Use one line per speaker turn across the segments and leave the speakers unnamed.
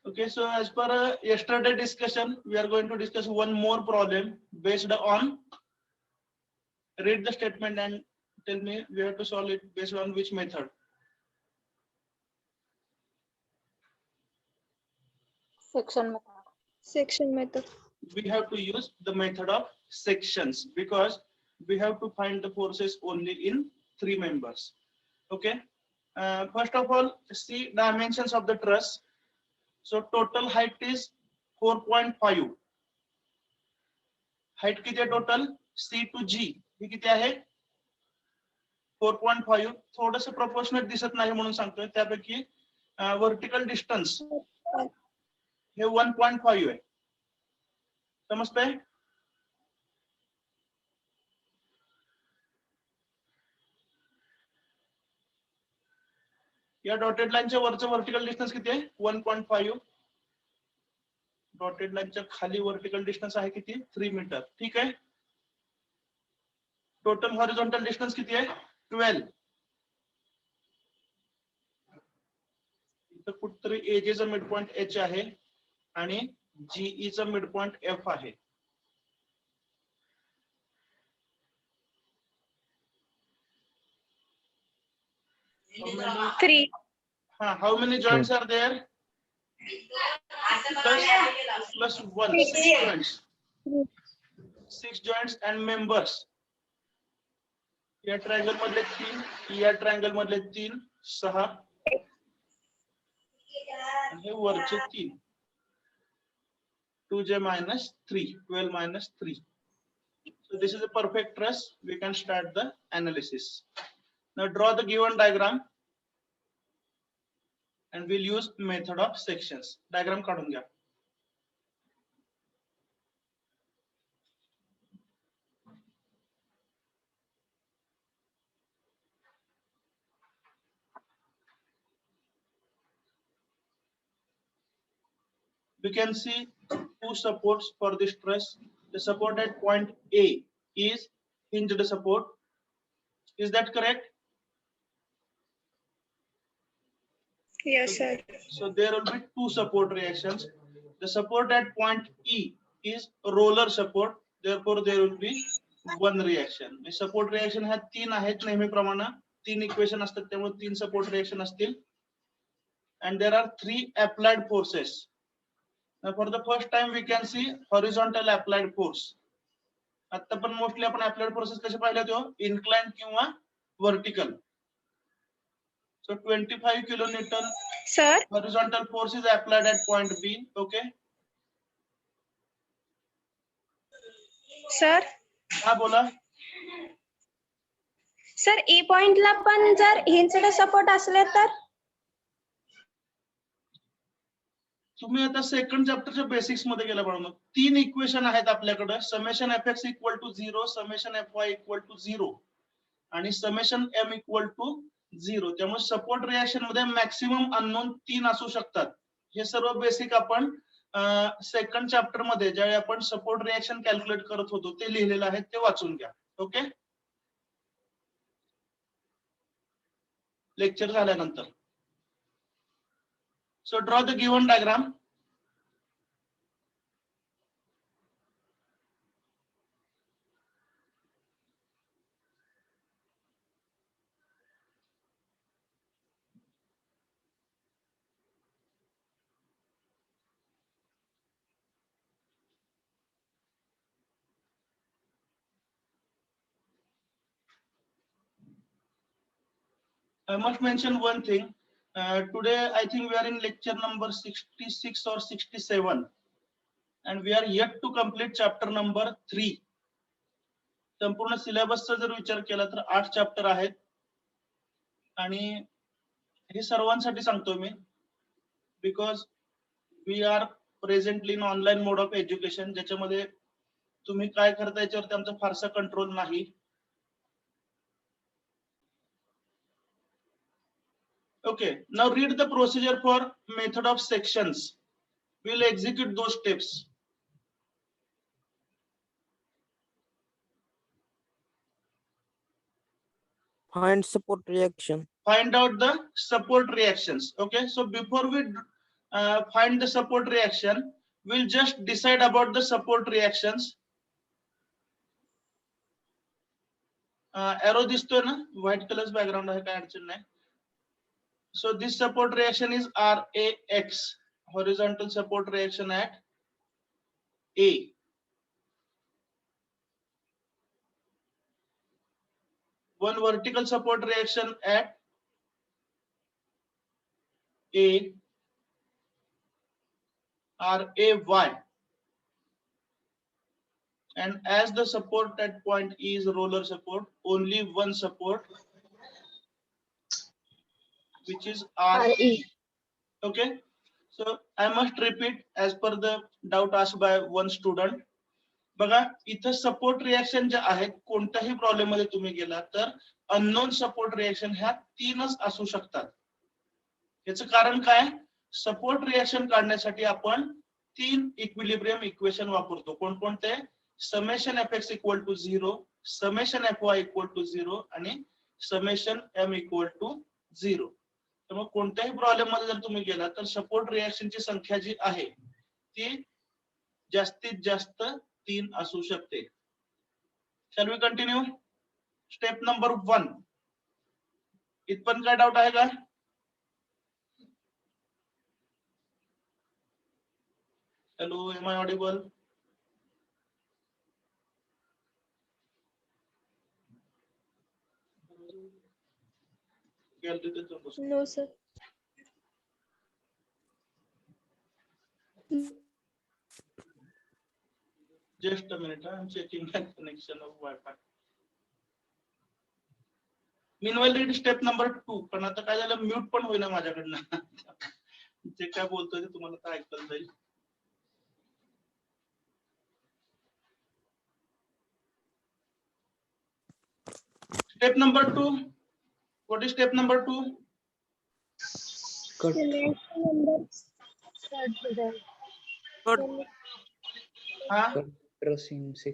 Okay, so as per yesterday discussion, we are going to discuss one more problem based on, read the statement and tell me we have to solve it based on which method.
Section method.
We have to use the method of sections because we have to find the forces only in 3 members. Okay. First of all, see dimensions of the truss. So total height is 4.5. Height किती आहे total? C to G ही किती आहे? 4.5. थोडंसं proportionate दिसत नाही म्हणून सांगतोय. त्यापैकी vertical distance हे 1.5 आहे. समजतंय? या डॉटेड लाईनच्या वरचं वर्टिकल डिस्टन्स किती आहे? 1.5. डॉटेड लाईनच्या खाली वर्टिकल डिस्टन्स आहे किती? 3 मीटर. ठीक आहे. टोटल हॉरिझॉन्टल डिस्टन्स किती आहे? 12. इथं कुठतरी एजेचा मिड पॉइंट एच आहे आणि जीईचा मिड पॉइंट एफ आहे.
Three.
How many joints are there? Plus 1. 6 joints. 6 joints and members. या ट्रायंगल मधले 3, या ट्रायंगल मधले 3, 6 आणि हे वरचे 3. 2j minus 3, 12 minus 3. So this is a perfect truss. We can start the analysis. Now draw the given diagram and we'll use method of sections. Diagram काढून घ्या. We can see 2 supports for this truss. The support at point A is hinged support. Is that correct?
Yes, sir.
So there will be 2 support reactions. The support at point E is roller support. Therefore, there will be 1 reaction. The support reaction हा 3 आहेत नेहमीप्रमाणे. 3 equation असतात त्यामुळे 3 support reaction असतील. And there are 3 applied forces. Now for the first time we can see horizontal applied force. आता पण mostly आपण applied forces कसे पाहिले होते? Inclined किंवा vertical. So 25 kilonewton
Sir.
horizontal force is applied at point B. Okay.
Sir.
हा बोला.
Sir, E point ला पण जर hinged support असले तर?
तुम्ही आता सेकंड चॅप्टरच्या बेसिक्स मध्ये गेला बाळा. 3 इक्वेशन आहेत आपल्याकडे. Summation fx equal to 0, summation fy equal to 0 आणि समेशन m इक्वल टू 0. त्यामुळे सपोर्ट रिएक्शन मध्ये मॅक्सिमम अननोन 3 असू शकतात. हे सर्व बेसिक आपण सेकंड चॅप्टर मध्ये ज्यावेळी आपण सपोर्ट रिएक्शन कॅल्क्युलेट करत होतो ते लिहिलेलं आहे, ते वाचून घ्या. ओके. लेक्चर झाल्यानंतर. So draw the given diagram. I must mention one thing. Today, I think we are in lecture number 66 or 67, and we are yet to complete chapter number 3. संपूर्ण सिलेबसचा जर विचार केला तर 8 चॅप्टर आहेत आणि हे सर्वांसाठी सांगतो मी, because we are presently in online mode of education, ज्याच्यामध्ये तुम्ही काय करता याच्यावरती आमचा फारसा कंट्रोल नाही. Okay, now read the procedure for method of sections. We'll execute those steps.
Find support reaction.
Find out the support reactions. Okay, so before we find the support reaction. We'll just decide about the support reactions. Arrow दिसतोय ना, white color background आहे, काय अडचण नाही. So this support reaction is RAX, horizontal support reaction at A. One vertical support reaction at A, RAY. And as the support at point E is roller support, only one support, which is RE. Okay. So I must repeat as per the doubt asked by one student. बघा इथं support reaction जे आहेत कोणत्याही problem मध्ये तुम्ही गेला तर unknown support reaction ह्या तीनच असू शकतात. याचं कारण काय, सपोर्ट रिएक्शन काढण्यासाठी आपण तीन इक्विलिब्रियम इक्वेशन वापरतो. कोणकोणते, summation F X equal to 0, summation F Y equal to 0 आणि समेशन एम इक्वल टू 0. त्यामुळे कोणत्याही प्रॉब्लेम मध्ये जर तुम्ही गेला तर सपोर्ट रिएक्शनची संख्या जी आहे ती जास्तीत जास्त 3 असू शकते. Shall we continue. Step number 1. इथपर्यंत काय डाऊट आहे का? Hello, am I audible?
No sir.
Just a minute, I'm checking the connection of Wi-Fi. Meanwhile, read step number 2. पण आता काय झालं, म्यूट पण होईना माझ्याकडनं. जे काय बोलतोय ते तुम्हाला काय ऐकायला जाईल. Step number 2. What is step number 2?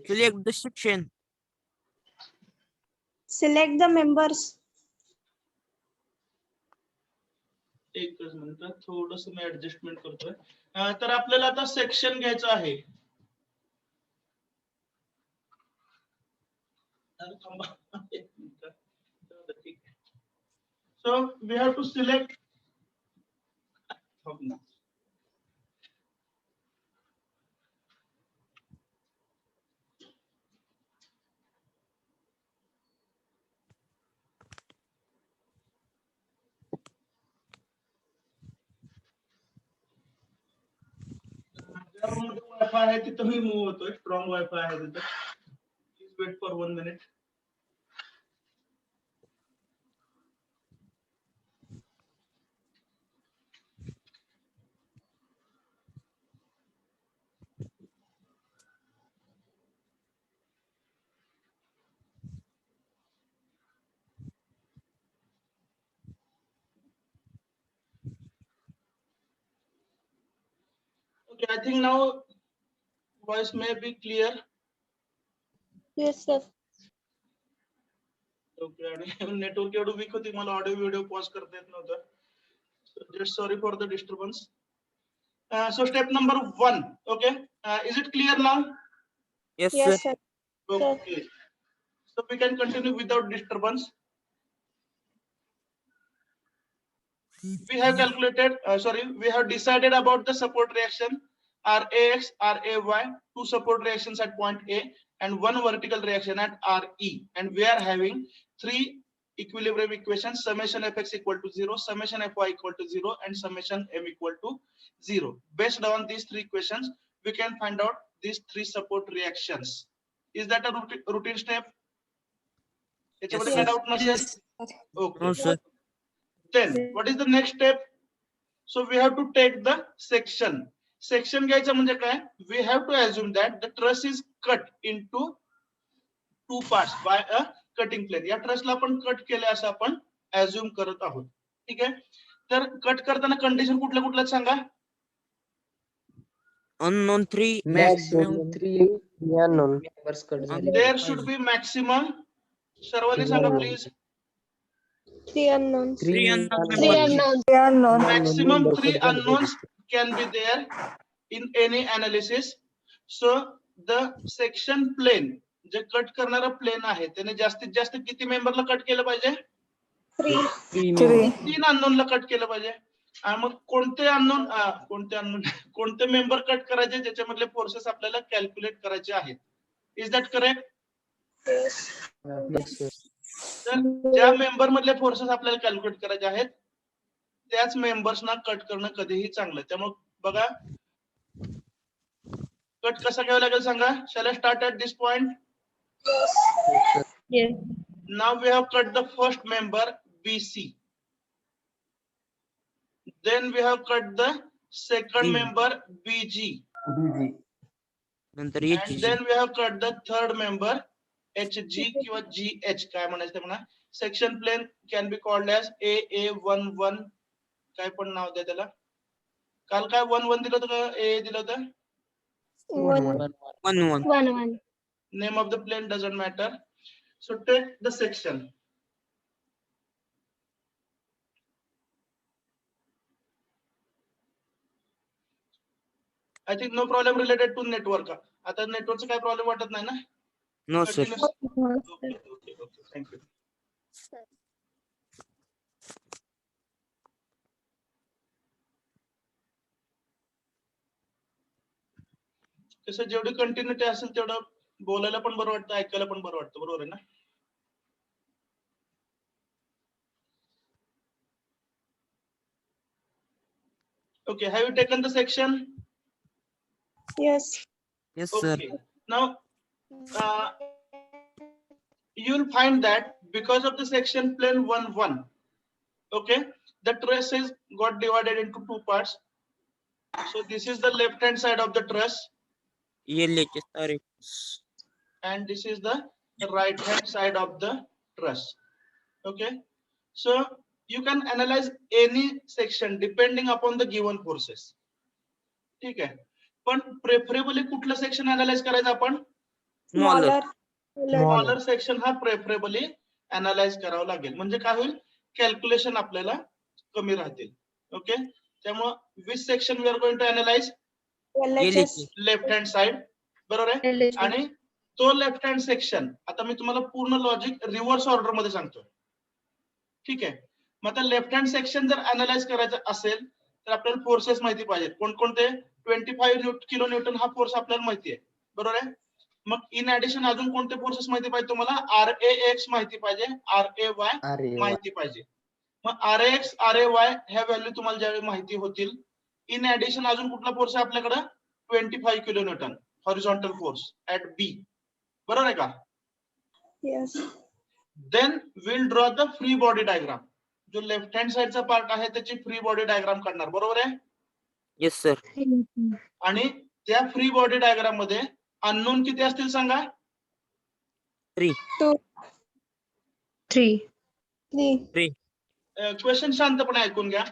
Select the section.
Select the members.
एकच मिनिट, थोडस मी ऍडजस्टमेंट करतोय. तर आपल्याला आता सेक्शन घ्यायचं आहे. So we have to select. Wifi आहे तिथं मी मूव्ह होतोय. स्ट्रॉंग वायफाय आहे तिथं. Please wait for 1 minute. Okay, I think now voice may be clear.
Yes sir.
Okay, आणि नेटवर्क एवढं वीक होती मला ऑडिओ व्हिडिओ पॉज करता येत नव्हतं. Just sorry for the disturbance. So step number 1. Okay, is it clear now?
Yes,
Yes
sir.
sir.
Okay, so we can continue without disturbance. We have calculated, we have decided about the support reaction RAX, RAY, 2 support reactions at point A and 1 vertical reaction at RE, and we are having 3 equilibrium equations, summation fx equal to 0, summation fy equal to 0 and summation m equal to 0. Based on these 3 equations, we can find out these 3 support reactions. Is that a routine step?
Yes,
Yes,
sir.
doubt nसेल? Okay.
No, sir.
Then what is the next step? So we have to take the section. Section घ्यायचं म्हणजे काय? We have to assume that the truss is cut into 2 parts by a cutting plane. या ट्रसला आपण cut केले असं आपण assume करत आहोत. ठीक आहे. तर कट करताना कंडिशन कुठल्या कुठल्या सांगा?
Unknown 3,
Maximum
maximum
3 unknown members cut झाले.
There should be maximum. सर्वांनी सांगा please.
3 unknowns.
3 unknown
unknown.
members.
Maximum 3 unknowns can be there in any analysis. So the section plane, जे कट करणारा प्लेन आहे त्याने जास्तीत जास्त किती मेंबरला कट केलं पाहिजे? 3 अननोनला कट केलं पाहिजे. आणि मग कोणते मेंबर कट करायचे ज्याच्यामधले फोर्सेस आपल्याला कॅल्क्युलेट करायचे आहेत? Is that correct?
Yes, sir.
तर ज्या मेंबर मधले फोर्सेस आपल्याला कॅल्क्युलेट करायचे आहेत त्याच मेंबर्सना कट करणं कधीही चांगलं. त्यामुळे बघा कट कसा घ्यावा लागेल सांगा. Shall I start at this point?
Yes.
Now we have cut the first member BC. Then we have cut the second
B.
member BG.
नंतर
And
HG.
then we have cut the third member HG किंवा GH काय म्हणायचं ते म्हणा. Section plane can be called as AA11 काय पण नाव द्या त्याला. काल काय 11 दिलं होतं का AA दिलं होतं?
1-1.
Name of the plane doesn't matter. So take the section. I think no problem related to network. आता नेटवर्कचा काय प्रॉब्लेम वाटत नाही ना?
No sir.
Okay. Thank you. तसं जेवढी कंटिन्युटी असेल तेवढं बोलायला पण बरं वाटतं, ऐकायला पण बरं वाटतं. बरोबर आहे ना? Okay, have you taken the section?
Yes.
Yes sir.
Okay. Now you'll find that because of the section plane 1-1, okay, the truss is got divided into two parts. So this is the left hand side of the truss
LHS sorry.
and this is the right hand side of the truss. Okay, so you can analyze any section depending upon the given forces. ठीक आहे, पण preferably कुठलं section analyse करायचं आपण?
Smaller.
Smaller section हा preferably analyse करावं लागेल. म्हणजे काय होईल? कॅल्क्युलेशन आपल्याला कमी राहतील. ओके, त्यामुळे which section we are going to analyse?
LHS.
Left hand side. बरोबर आहे. आणि तो लेफ्ट हँड सेक्शन आता मी तुम्हाला पूर्ण लॉजिक रिव्हर्स ऑर्डर मध्ये सांगतोय. ठीक आहे, मग आता लेफ्ट हँड सेक्शन जर अनालाइज करायचं असेल तर आपल्याला फोर्सेस माहिती पाहिजेत. कोणकोणते? 25 किलो न्यूटन हा फोर्स आपल्याला माहिती आहे. बरोबर आहे. मग इन ऍडिशन अजून कोणते फोर्सेस माहिती पाहिजे तुम्हाला? RAX माहिती पाहिजे, RAY माहिती पाहिजे. मग RAX RAY ह्या व्हॅल्यू तुम्हाला ज्यावेळी माहिती होतील, इन ऍडिशन अजून कुठला फोर्स आहे आपल्याकडे? 25 kilo newton horizontal force at B. बरोबर आहे का?
Yes.
Then will draw the free body diagram. जो लेफ्ट हँड साइडचा पार्ट आहे त्याची फ्री बॉडी डायग्राम काढणार. बरोबर आहे.
Yes sir.
आणि त्या फ्री बॉडी डायग्राम मध्ये अननोन किती असतील सांगा?
3.
3.
क्वेश्चन शांतपणे ऐकून घ्या.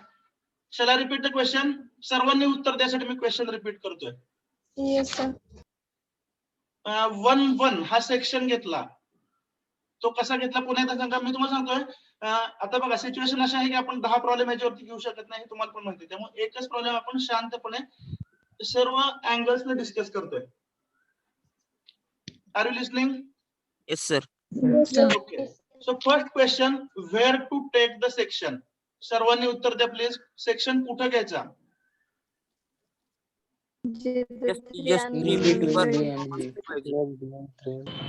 Shall I repeat the question? सर्वांनी उत्तर द्यासाठी मी क्वेश्चन रिपीट करतोय.
Yes sir.
1-1 हा सेक्शन घेतला. तो कसा घेतला पुन्हा एकदा सांगा. मी तुम्हाला सांगतोय आता बघा सिच्युएशन अशी आहे की आपण 10 प्रॉब्लेम याच्यावरती घेऊ शकत नाही, तुम्हाला पण माहिती आहे. त्यामुळे एकच प्रॉब्लेम आपण शांतपणे सर्व अँगल्सने डिस्कस करतोय. Are you listening?
Yes sir.
Okay, so first question, where to take the section. सर्वांनी उत्तर द्या प्लीज. सेक्शन कुठं घ्यायचा?
Just 3 members.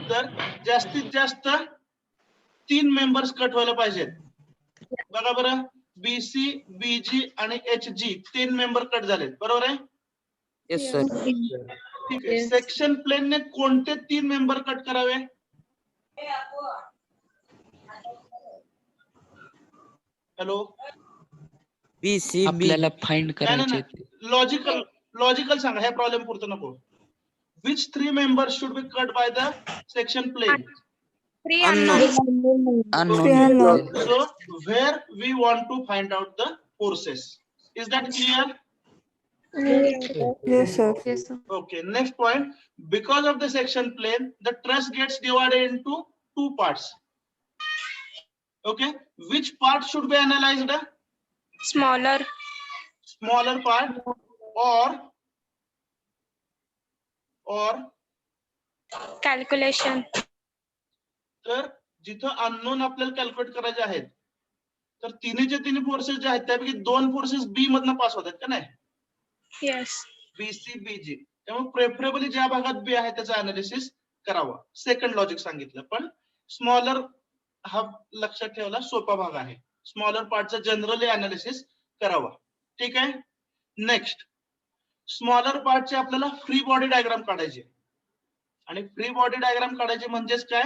तर जास्तीत जास्त 3 मेंबर्स कट व्हायला पाहिजेत. बघा बरं, BC BG आणि HG 3 मेंबर कट झालेत. बरोबर आहे.
Yes sir.
ठीक आहे. सेक्शन प्लेनने कोणते 3 मेंबर कट करावे? हॅलो,
BC
आपल्याला फाइंड करायचे ते.
लॉजिकल सांगा, ह्या प्रॉब्लेम पुरतं नको. Which 3 members should be cut by the section plane?
3
unknown.
Unknown.
So where we want to find out the forces. Is that clear?
Yes sir. Yes sir.
Okay, next point. Because of the section plane, the truss gets divided into 2 parts. Okay, which part should be analyzed?
Smaller.
Smaller part. or
calculation.
तर जिथं unknown आपल्याला calculate करायचे आहेत तर तिन्हीचे तिन्ही forces जे आहेत त्यापैकी 2 फोर्सेस बी मधनं पास होतात का नाही,
येस.
BC BG. त्यामुळे प्रेफरेबली ज्या भागात बी आहे त्याचं अनालिसिस करावं. सेकंड लॉजिक सांगितलं, पण स्मॉलर हा लक्षात ठेवायला सोपा भाग आहे. स्मॉलर पार्टचं जनरली अनालिसिस करावा. ठीक आहे. नेक्स्ट, स्मॉलर पार्टचे आपल्याला फ्री बॉडी डायग्राम काढायचे आणि फ्री बॉडी डायग्राम काढायचे म्हणजेच काय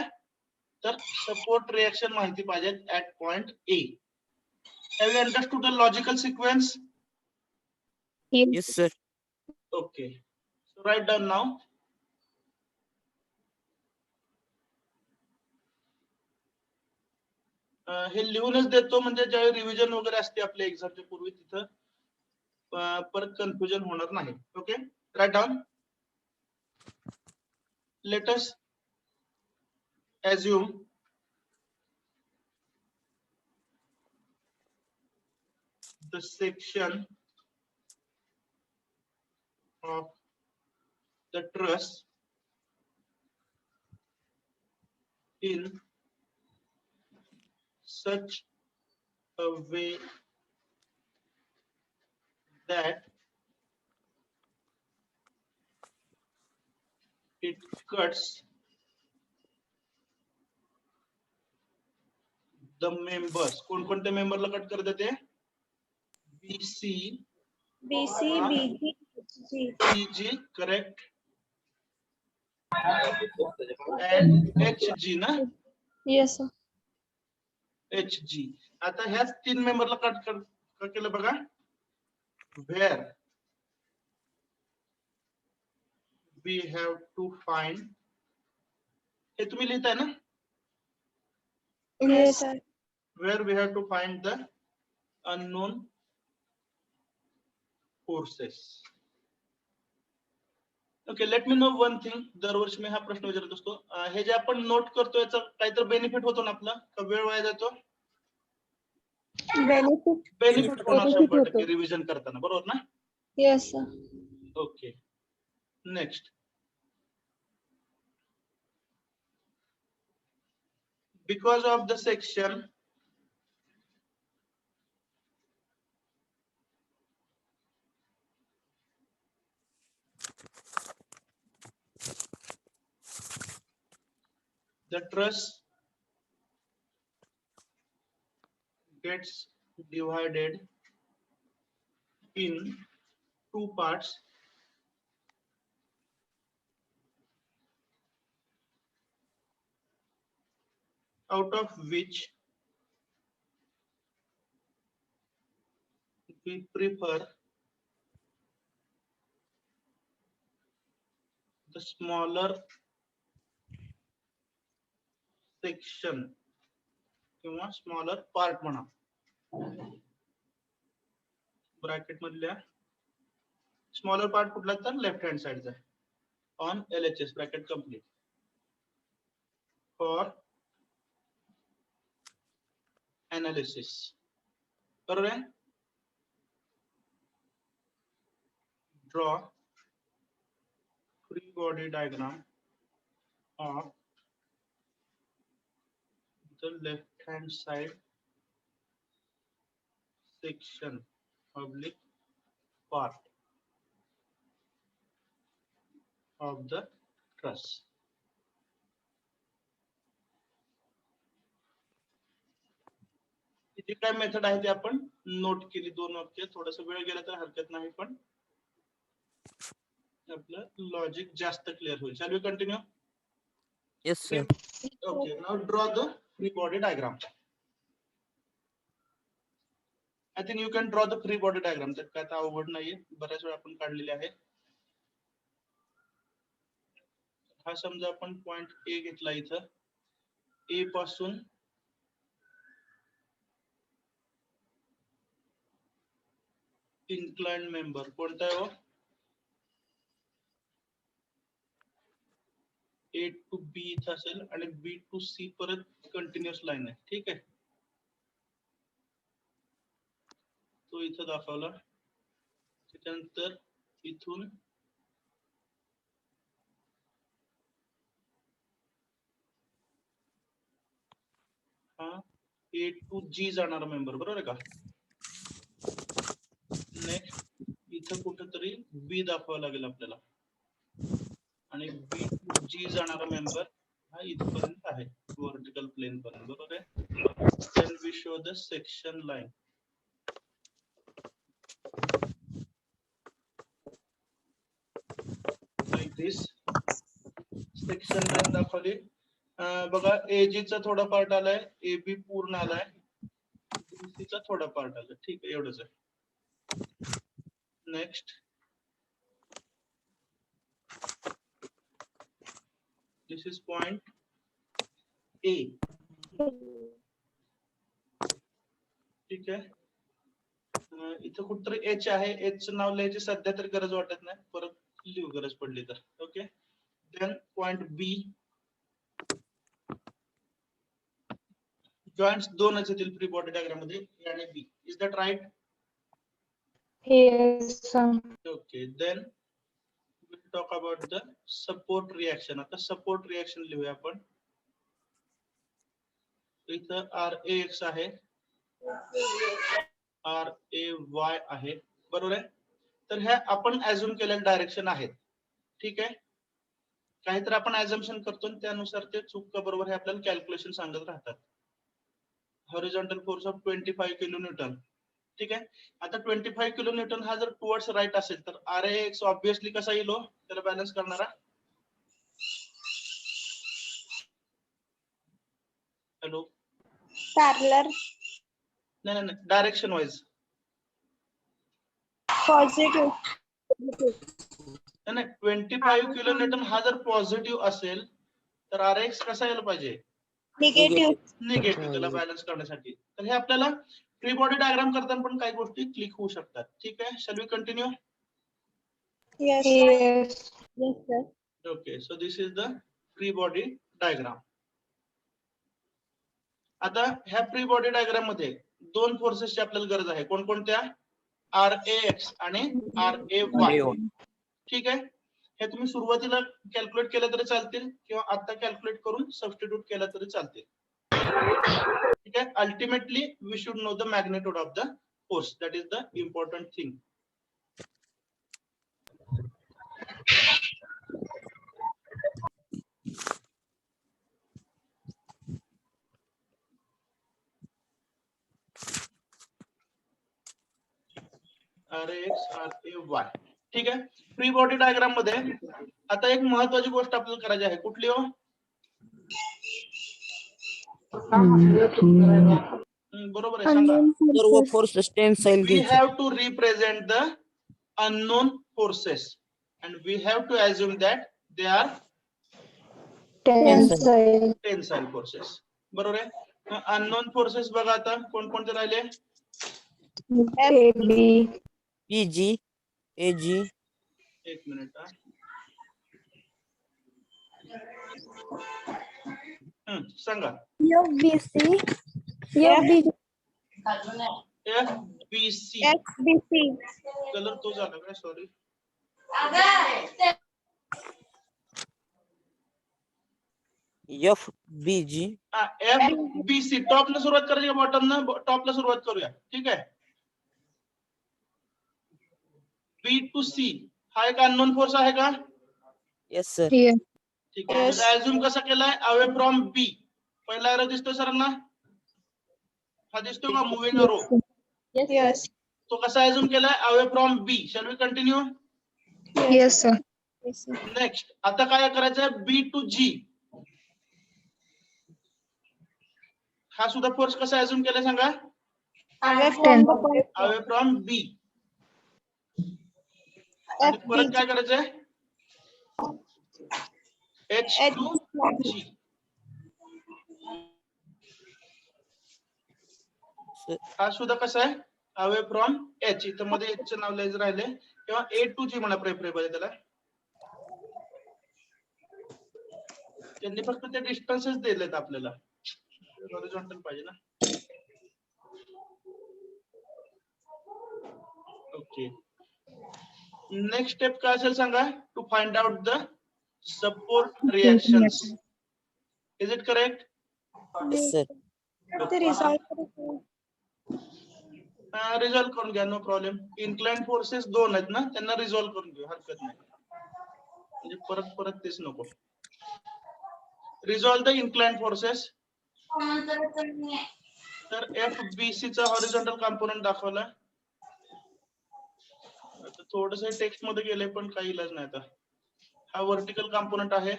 तर सपोर्ट रिएक्शन माहिती पाहिजे at point A. Have you understood the logical sequence?
Yes, sir.
Okay. So write down now. हे लिहूनच देतो म्हणजे ज्यावेळी रिव्हिजन वगैरे असते आपल्या एक्झामच्या पूर्वी तिथं परत कन्फ्युजन होणार नाही. Okay, write down. Let us assume the section of the truss in such a way that it cuts the members. कोणकोणत्या मेंबरला कट करते ते BC,
BC, BG, HG.
CG, correct, and HG ना.
Yes, sir.
HG. आता ह्याच 3 मेंबरला cut केलं बघा. Where we have to find, हे तुम्ही लिहिताय ना,
Yes, sir.
where we have to find the unknown forces. Okay, let me know one thing. दरवर्षी मी हा प्रश्न विचारत असतो, हे जे आपण नोट करतो याचा काहीतरी बेनिफिट होतो ना आपला का वेळ वाया जातो?
Benefit.
बेनिफिट होणार
Benefit
100%
होतो.
रिव्हिजन करताना, बरोबर ना?
Yes, sir.
Okay, next. Because of the section the truss gets divided in 2 parts. Out of which we prefer the smaller section किंवा स्मॉलर पार्ट म्हणा. ब्रॅकेट मधल्या स्मॉलर पार्ट कुठला तर लेफ्ट हँड साइडचा on LHS bracket complete for analysis. बरोबर आहे. Draw free body diagram of the left hand side section oblique part of the truss. जी काय method आहे ती आपण नोट केली 2 वाक्य. थोडस वेळ गेला तर हरकत नाही, पण आपलं लॉजिक जास्त क्लिअर होईल. Shall we continue?
Yes, sir.
Okay, now draw the free body diagram. I think you can draw the free body diagram. त्यात काय आता अवघड नाहीये, बऱ्याच वेळा आपण काढलेले आहे. हा समजा आपण पॉइंट ए घेतला इथं. ए पासून इन्क्लाइंड मेंबर कोणता आहे हो? A to B इथं असेल आणि B to C परत कंटिन्युअस लाईन आहे. ठीक आहे, तो इथं दाखवला. त्याच्यानंतर इथून हा A to G जाणारा मेंबर, बरोबर आहे का? नेक्स्ट इथं कुठेतरी बी दाखवावं लागेल आपल्याला, आणि बी टू जी जाणारा मेंबर हा इथपर्यंत आहे, वर्टिकल प्लेन पर्यंत, बरोबर आहे. Then we show the section line like this. Section line दाखवली. बघा एजी चा थोडा पार्ट आलाय, ए बी पूर्ण आलाय, BC चा थोडा पार्ट आलाय. ठीक आहे, एवढंच आहे. Next this is point A. ठीक आहे. इथं कुठतरी एच आहे, एच नाव लिहायची सध्या तरी गरज वाटत नाही, परत लिहू गरज पडली तर. Okay. Then point B. Joints दोनच येतील फ्री बॉडी डायग्राम मध्ये, ए आणि B. Is that right? Okay. Then we'll talk about the support reaction. आता सपोर्ट रिएक्शन लिहूया आपण. इथं RAX आहे, RAY आहे, बरोबर आहे. तर ह्या आपण ऍझ्युम केलेल्या डायरेक्शन आहेत. ठीक आहे. काहीतरी आपण ऍझम्पशन करतो आणि त्यानुसार ते चूक का बरोबर हे आपल्याला कॅल्क्युलेशन सांगत राहतात. Horizontal force of 25 kilo Newton. ठीक आहे. आता 25 किलो न्यूटन हा जर टुवर्ड्स राईट असेल तर RAX ऑब्विसली कसा येईल, त्याला बॅलन्स करणारा. हॅलो,
पॅरलर
नाही नाही, डायरेक्शन वाईज.
पॉझिटिव्ह
नाही, 25 किलो न्यूटन हा जर पॉझिटिव्ह असेल तर RX कसा यायला पाहिजे,
निगेटिव्ह.
निगेटिव्ह, त्याला बॅलन्स करण्यासाठी. तर हे आपल्याला फ्री बॉडी डायग्राम करताना पण काही गोष्टी क्लिक होऊ शकतात. ठीक आहे. Shall we continue?
Yes.
Okay. So this is the free body diagram. आता ह्या फ्री बॉडी डायग्राम मध्ये दोन फोर्सेसची आपल्याला गरज आहे. कोणकोणत्या? RAX आणि RAY. ठीक आहे. हे तुम्ही सुरुवातीला कॅल्क्युलेट केलं तरी चालतील किंवा आता कॅल्क्युलेट करून सबस्टिट्यूट केलं तरी चालतील. ठीक आहे. Ultimately we should know the magnitude of the force. That is the important thing. RAX RAY. ठीक आहे. फ्री बॉडी डायग्राम मध्ये आता एक महत्वाची गोष्ट आपल्याला करायची आहे. कुठली हो? बरोबर आहे, सांगा.
सर्व फोर्सेस टेन्साईल
We
घ्यायचे.
have to represent the unknown forces and we have to assume that they are tensile forces. बरोबर आहे. अननोन फोर्सेस बघा आता कोणकोणते राहिले?
PG, AG,
एक मिनिट. सांगा.
FBC,
FBC. कलर तो झाला काय? सॉरी.
FBG,
FBC. टॉपला सुरुवात करायची का बॉटम ना? टॉपला सुरुवात करूया. ठीक आहे. B to C हा एक अननोन फोर्स आहे का?
yes sir,
ठीक आहे. ऍझ्युम कसा केलाय? अवे फ्रॉम बी. पहिला एरो दिसतोय सरांना? हा दिसतोय का मुव्हिंग एरो?
Yes.
तो कसा ऍझ्युम केलाय? Away from B. Shall we continue?
Yes, sir.
Next आता काय करायचंय? B to G. हा सुद्धा फोर्स कसा ऍझ्युम केलाय सांगा? Away from B. आणि परत काय करायचंय? H to G. हा सुद्धा कसा आहे? Away from H. इथं मध्ये H चे नाव लिहायचं राहिले किंवा A to G म्हणा प्रेफरेबल त्याला. त्यांनी फक्त ते डिस्टन्सेस दिलेत आपल्याला. हॉरिझॉन्टल पाहिजे ना. ओके. नेक्स्ट स्टेप काय असेल सांगा, to find out the support reactions. Is it correct?
Yes, sir.
ते रिसॉल्व
रिझॉल्व करून घ्या, नो प्रॉब्लेम. इन्क्लाइन फोर्सेस 2 आहेत ना, त्यांना रिझॉल्व करून घेऊ, हरकत नाही. म्हणजे परत परत तेच नको. Resolve the incline forces. तर FBC चा हॉरिझॉन्टल कंपोनंट दाखवला. आता थोडस टेक्स्ट मध्ये गेले पण काही इलाज नाही. आता हा व्हर्टिकल कंपोनंट आहे.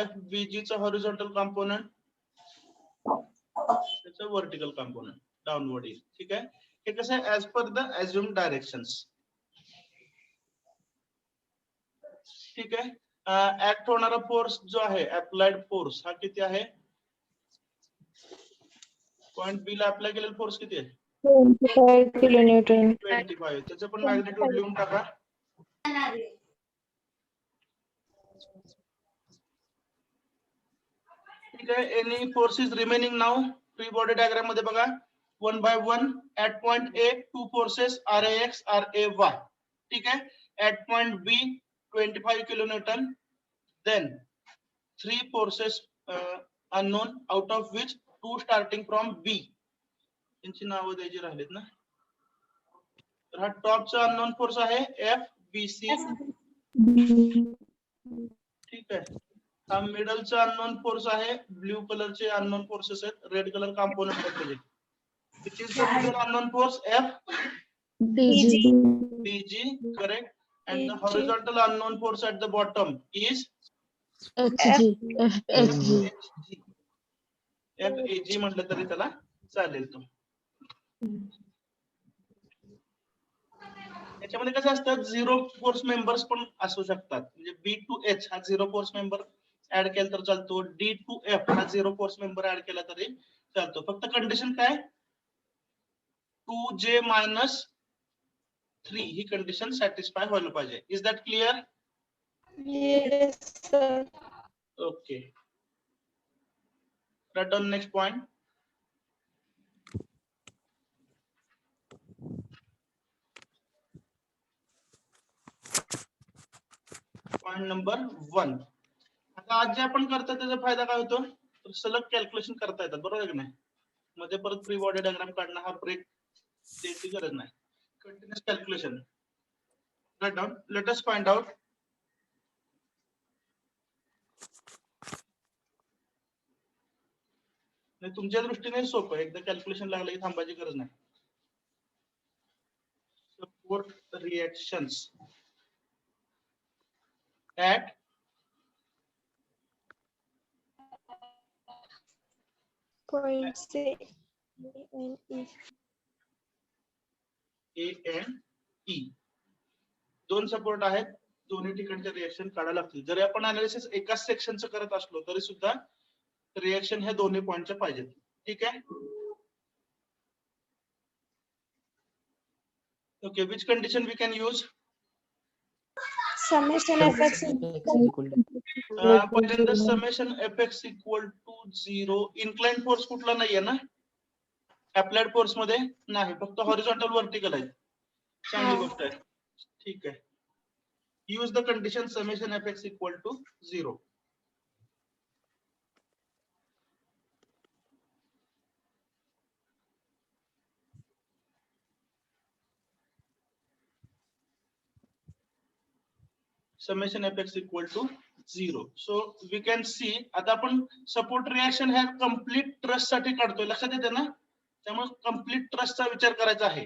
FBG चा हॉरिझॉन्टल कंपोनंट, त्याचा व्हर्टिकल कंपोनंट डाउनवर्ड येईल. ठीक आहे. हे कसं आहे, as per the assume directions. ठीक आहे. ऍक्ट होणारा फोर्स जो आहे, अप्लाइड फोर्स, हा किती आहे? पॉइंट बी ला अप्लाय केलेला फोर्स किती आहे?
25 किलोन्यूटन.
25. त्याचं पण मॅग्निट्यूड लिहून टाका. ठीक आहे. Any force is remaining now. Free body diagram मध्ये बघा, 1 by 1 at point A 2 forces RAX RAY. ठीक आहे. At point B 25 kilonewton. Then 3 forces unknown, out of which 2 starting from B. यांची नावं द्यायची राहिलेत ना. तर हा टॉपचा अननोन फोर्स आहे FBC. ठीक आहे. हा मिडलचा अननोन फोर्स आहे. ब्ल्यू कलरचे अननोन फोर्सेस आहेत, रेड कलर कंपोनेंट आहेत. Which is the middle unknown force? FBG, correct. And the horizontal unknown force at the bottom is FHG. FAG म्हटलं तरी त्याला चालेल. तो याच्यामध्ये कसं असतं, 0 फोर्स मेंबर्स पण असू शकतात. म्हणजे B to H हा 0 फोर्स मेंबर ऍड केला तर चालतो. D to F हा 0 फोर्स मेंबर ऍड केला तरी चालतो. फक्त कंडिशन काय, 2J minus 3 ही कंडिशन सॅटिस्फाय व्हायला पाहिजे. Is that clear?
Yes, sir.
Okay. Write down next point. Point number 1. आता आज जे आपण करतो त्याचा फायदा काय होतो, तर सलग कॅल्क्युलेशन करता येतात, बरोबर आहे की नाही. मध्ये परत फ्री बॉडी डायग्राम काढणं, हा ब्रेक द्यायची गरज नाही. Continuous calculation. Write down. Let us find out. तुमच्या दृष्टीने सोपं आहे, एकदा कॅल्क्युलेशन लागलं की थांबायची गरज नाही. Support reactions at
Point C and E.
A and E. 2 support आहेत, दोन्ही ठिकाणचे रिएक्शन काढायला लागतील. जरी आपण अनालिसिस एकाच सेक्शनचं करत असलो तरी सुद्धा रिएक्शन हे दोन्ही पॉइंटचे पाहिजेत. ठीक आहे. Okay. Which condition we can use?
Summation FX
पहिल्यांदा summation FX equal to 0. Incline force कुठला नाहीये ना, अप्लाइड फोर्स मध्ये नाही, फक्त हॉरिझॉन्टल वर्टिकल आहे. चांगली गोष्ट आहे. ठीक आहे. Use the condition summation FX equal to 0. summation fx equal to 0. So we can see, आता आपण सपोर्ट रिएक्शन ह्या कंप्लीट ट्रस्ट साठी काढतोय, लक्षात येते ना. त्यामुळे कंप्लीट ट्रस्टचा विचार करायचा आहे.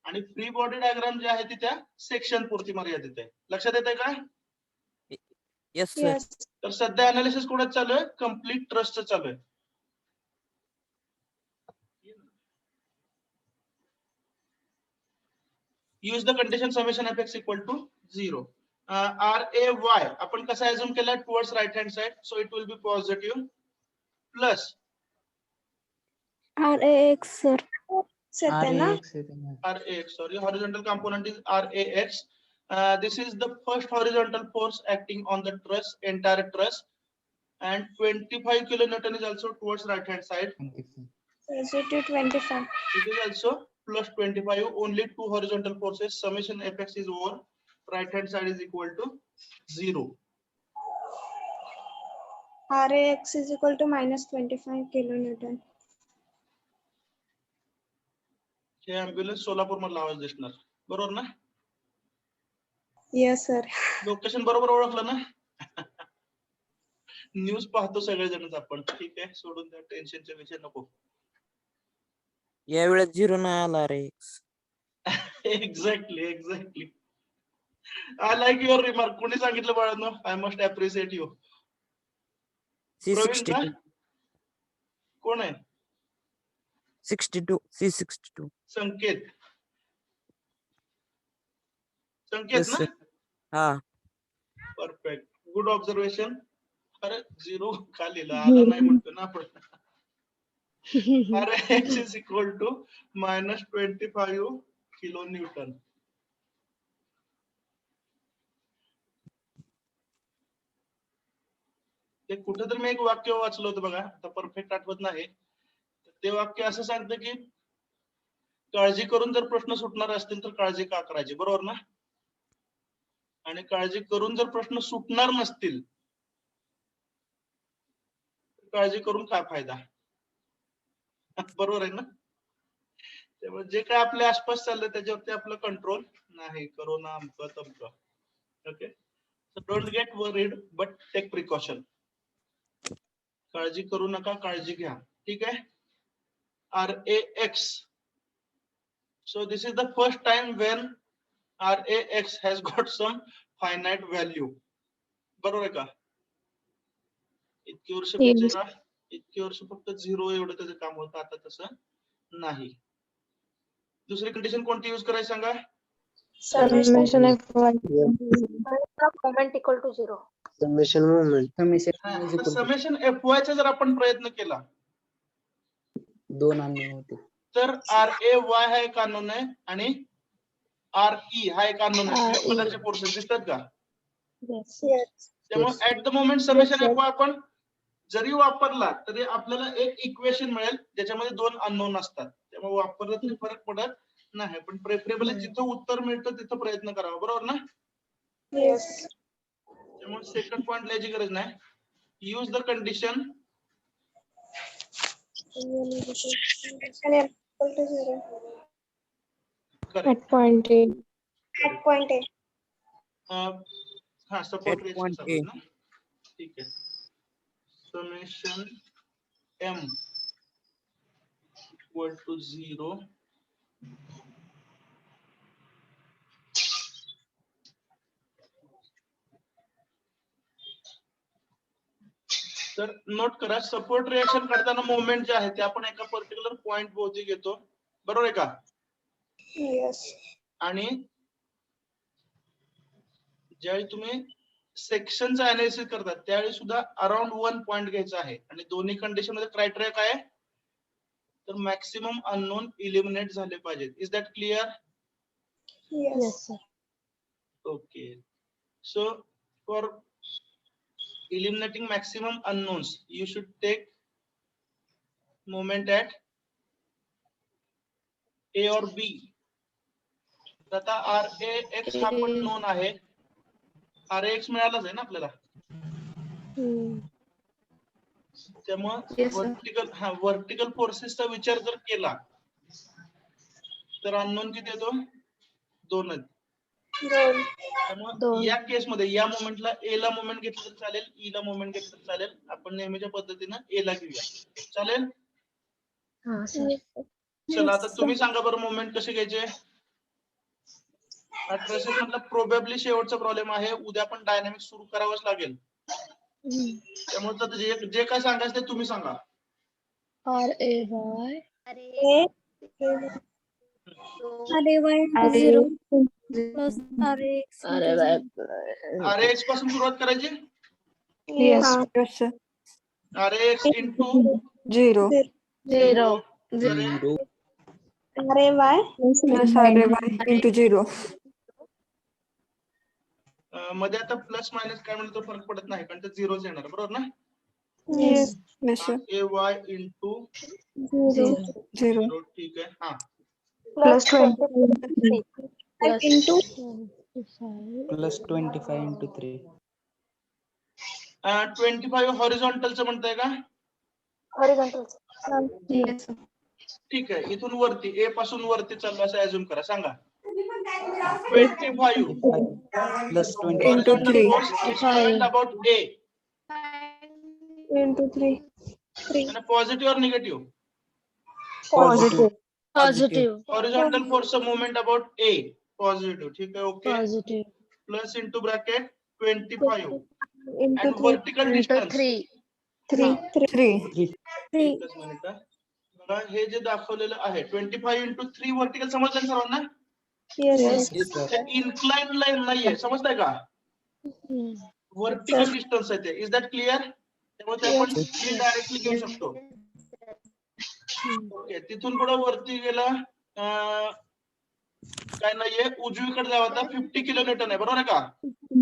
आणि फ्री बॉडी डायग्राम जे आहे ती त्या सेक्शन पुरती मर्यादित आहे. लक्षात येते का?
Yes, sir.
तर सध्या अनालिसिस कोणाच चालू आहे? कंप्लीट ट्रस्ट चालू आहे. Use the condition summation fx equal to 0. RAY आपण कसा अझ्युम केला, towards right hand side, so it will be positive, plus
RAX sir.
RAX येते ना.
RAX, sorry, horizontal component is RAX. This is the first horizontal force acting on the truss, entire truss, and 25 kilonewton is also towards right hand side.
Positive 25.
It is also plus 25, only 2 horizontal forces. Summation fx is over right hand side is equal to 0.
RAX is equal to -25 kilonewton.
हे ambulance Solapur मधला आवाज दिसणार, बरोबर ना?
Yes sir.
Location बरोबर ओळखलं ना? News पाहतो सगळेजणच आपण, ठीक आहे, सोडून द्या, टेन्शनचा विषय नको.
यावेळेस 0 नाही आला रे.
Exactly. I like your remark. कोणी सांगितलं बाळांनो? I must appreciate you. Praveen का?
C62
कोण आहे?
62 C62
संकेत
Yes,
ना?
sir. हा
परफेक्ट, गुड ऑब्झर्वेशन. अरे 0 का लिहिलं? आला नाही म्हणतो ना आपण. RX is equal to -25 kilonewton. ते कुठेतरी मी एक वाक्य वाचलं होतं बघा, आता परफेक्ट आठवत नाही. ते वाक्य असं सांगतं की काळजी करून जर प्रश्न सुटणार असतील तर काळजी का करायची, बरोबर ना? आणि काळजी करून जर प्रश्न सुटणार नसतील काळजी करून काय फायदा? बरोबर आहे ना? त्यामुळे जे काय आपल्या आसपास चाललंय त्याच्यावरती आपलं कंट्रोल नाही. करोना अमकं तमकं. Okay, so don't get worried but take precaution. काळजी करू नका, काळजी घ्या, ठीक आहे. RAX. So this is the first time when RAX has got some finite value. बरोबर आहे का? इतकी वर्ष फक्त 0 एवढं त्याचं काम होतं, आता तसं नाही. दुसरी कंडिशन कोणती यूज करायची सांगा?
Summation
moment equal to 0.
Summation
summation FY चा जर आपण प्रयत्न केला
2 अननोन होते.
तर RAY हा एक अननोन आहे आणि RE हा एक अननोन आहे. या पदाचे पोर्शन दिसतात का?
Yes.
त्यामुळे at the moment summation FY आपण जरी वापरला तरी आपल्याला एक इक्वेशन मिळेल ज्याच्यामध्ये 2 अननोन असतात. त्यामुळे वापरलं तरी फरक पडत नाही, पण प्रेफरेबली जिथं उत्तर मिळतं तिथं प्रयत्न करावा, बरोबर ना?
Yes.
त्यामुळे सेकंड पॉइंट लिहायची गरज नाही. Use the condition
Equal to 0.
Correct.
At point A.
At point A.
हा, सपोर्ट
At
रिएक्शन
point
चालू आहे
A.
ना? ठीक आहे. Summation M equal to 0. तर नोट करा, सपोर्ट रिएक्शन करताना मोमेंट जे आहे ते आपण एका पर्टिक्युलर पॉइंट भोवती घेतो, बरोबर आहे का?
Yes.
आणि ज्यावेळी तुम्ही सेक्शनचं अनालिसिस करतात त्यावेळी सुद्धा अराउंड 1 पॉइंट घ्यायचा आहे. आणि दोन्ही कंडिशन मध्ये क्रायटेरिया काय आहे? तर मॅक्सिमम अननोन इलिमिनेट झाले पाहिजेत. Is that clear?
Yes.
Yes, sir.
Okay. So for eliminating maximum unknowns, you should take moment at A or B. आता RAX हा पण नोन आहे. RAX मिळालाच आहे ना आपल्याला. त्यामुळे
Yes, sir.
वर्टिकल फोर्सेसचा विचार जर केला तर अननोन किती येतो? 2 आहेत. त्यामुळे
दोन.
या केस मध्ये या मोमेंटला A ला मोमेंट घेतलं तर चालेल, E ला मोमेंट घेतलं तर चालेल. आपण नेहमीच्या पद्धतीनं A ला घेऊया, चालेल?
हा, sir.
चला आता तुम्ही सांगा बरं मोमेंट कसे घ्यायचे? ट्रेसेस मधला प्रोबॅबली शेवटचा प्रॉब्लेम आहे. उद्या पण डायनामिक्स सुरू करावंच लागेल. त्यामुळे तर जे काय सांगायचं ते तुम्ही सांगा.
RAY.
Zero.
Plus RAX.
RAX पासून सुरुवात करायची.
Yes.
RAX into
0
Zero.
RAY.
plus RAY into 0.
मध्ये आता प्लस मायनस काय म्हणलं तर फरक पडत नाही कारण ते 0च येणार, बरोबर ना?
Yes.
Yes sir.
AY into
0
ठीक आहे. हा,
Plus 20.
Plus
Into
plus 25 into 3.
25 हॉरिझॉन्टलचं म्हणताय का?
Yes.
ठीक आहे, इथून वरती ए पासून वरती चाललो असं अज्युम करा. सांगा 25
Plus 20
Into
horizontal
3.
force is comment about A.
Into 3.
And positive or negative?
positive.
Positive.
Horizontal force of movement about A. Positive. ठीक आहे, okay.
Positive.
Plus into bracket 25
Into
and
3.
vertical
Into
distance.
3.
3. 3.
3.
एकच minute. बघा हे जे दाखवलेलं आहे 25 into 3 vertical समजलं ना सर्वांना?
Yes.
Yes, sir.
Incline line नाहीये, समजताय का? वर्टिकल डिस्टन्स आहे ते. Is that clear? त्यामुळे ते आपण डायरेक्टली घेऊ शकतो. ओके, तिथून पुढे वरती गेला काय नाहीये, उजवीकडे जावं आता 50 किलोन्यूटन आहे, बरोबर आहे का?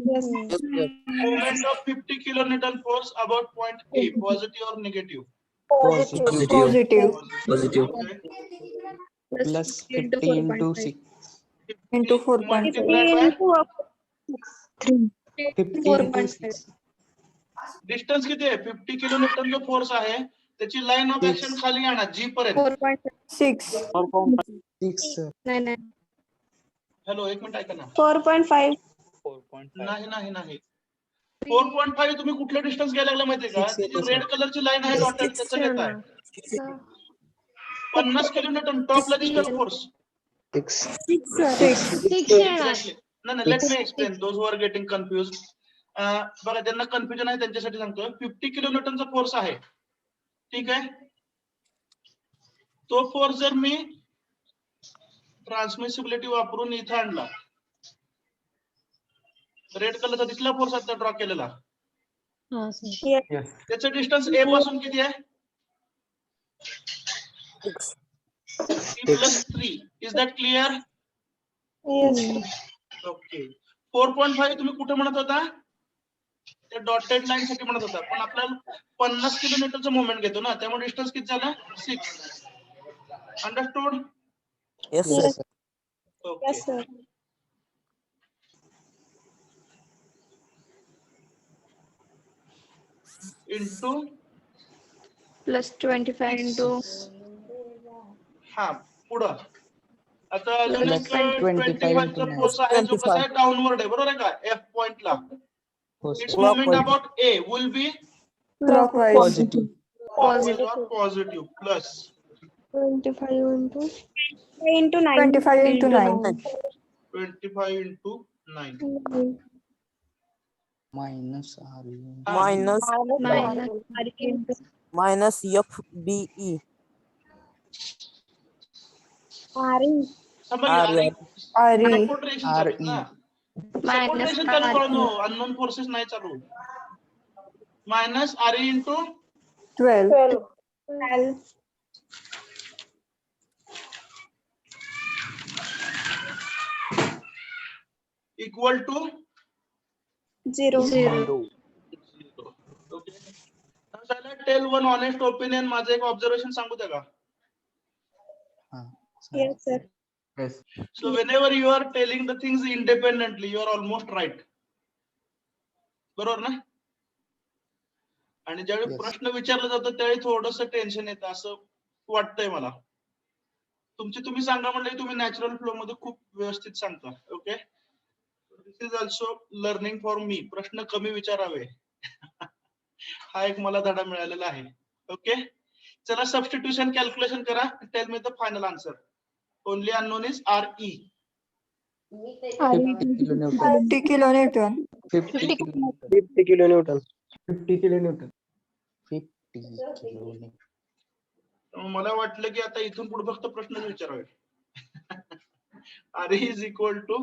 Yes.
Moment of 50 kilonewton force about point A, positive or negative?
Positive.
Positive.
Okay.
Plus 50 into 6.
Into 4.5.
Multiplied by
Into 3.
50 into 6.
Distance किती आहे? 50 किलोमीटर जो फोर्स आहे त्याची लाईन ऑफ ऍक्शन खाली आणा जी पर्यंत.
6.
6, sir.
हॅलो, एक मिनिट ऐका ना.
4.5.
नाही नाही नाही 4.5 तुम्ही कुठलं डिस्टन्स घ्यायला लागला माहितीये का?
Six
ती
येतं,
रेड कलरची लाईन आहे डॉटेड त्याचं घेताय. 50 किलोमीटर टॉपला दिसतोय फोर्स.
6.
6
Exactly. नाही नाही, let me explain those who are getting confuse. बघा, ज्यांना कन्फ्युजन आहे त्यांच्यासाठी सांगतो. 50 किलोमीटरचा फोर्स आहे, ठीक आहे. तो फोर्स जर मी ट्रान्समिसिबिलिटी वापरून इथं आणला, रेड कलरचा दिसला फोर्स आता ड्रॉ केलेला, त्याचं डिस्टन्स ए पासून किती आहे? +3. Is that clear?
Yes.
Okay. 4.5 तुम्ही कुठे म्हणत होता? त्या डॉटेड लाईन साठी म्हणत होता, पण आपल्याला 50 किलोमीटरचं मुवमेंट घेतो ना, त्यामुळे डिस्टन्स किती झाला? 6. Understood?
Yes,
Yes.
sir.
Okay.
Yes, sir.
Into
Plus 25 into
हा पुढं आता अजून
Plus
एक
25
25 चा
into
फोर्स आहे जो कसा आहे डाऊनवर्ड आहे, बरोबर आहे का? एफ पॉइंटला
Oh,
it's
sir.
Movement about A will be
Clockwise.
Positive.
Positive plus
25 into 9.
25 into 9.
25 into 9.
Minus R.
Minus
minus
FBE.
समजलं?
RE.
सपोर्ट रिएक्शन चालू आहे ना, सपोर्ट
minus
रिएक्शन चालू करा
RE.
नो, अननोन फोर्सेस नाही चालू. Minus R into
12.
12.
Equal to
0.
0.
Okay. Tell one honest opinion. माझं एक ऑब्झर्वेशन सांगू द्या का?
Yes, sir.
Yes.
So whenever you are telling the things independently, you are almost right. बरोबर ना? आणि ज्यावेळी
Yes.
प्रश्न विचारला जातो त्यावेळी थोडस टेन्शन येतं असं वाटतंय मला. तुम्ही सांगा म्हणलं तुम्ही नॅचरल फ्लो मध्ये खूप व्यवस्थित सांगता. Okay, this is also learning for me. प्रश्न कमी विचारावे हा एक मला धडा मिळालेला आहे. ओके, चला सबस्टिट्यूशन कॅल्क्युलेशन करा. Tell me the final answer. Only unknown is RE.
50 kilonewton.
50 kilonewton.
50 kilonewton.
50 kilonewton.
50 kilonewton. 50 kilonewton.
मला वाटलं की आता इथून पुढे फक्त प्रश्नच विचारावे. RE is equal to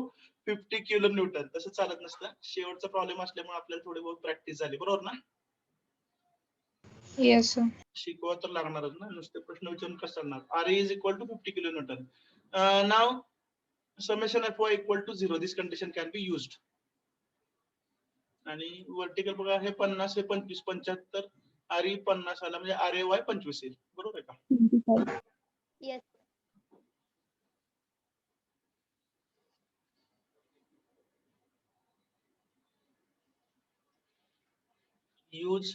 50 kilo newton. तसं चालत नसतं. शेवटचा प्रॉब्लेम असल्यामुळे आपल्याला थोडी बहुत प्रॅक्टिस झाली, बरोबर ना?
Yes, sir.
शिकवा तर लागणारच ना, नुसते प्रश्न विचारून कसं चालणार? RE is equal to 50 kilo newton. नाव summation Fy equal to 0. This condition can be used. आणि वर्टिकल बघा, हे 50 हे 25 75 RE 50 आला म्हणजे RAY 25 येईल, बरोबर आहे का?
Yes.
use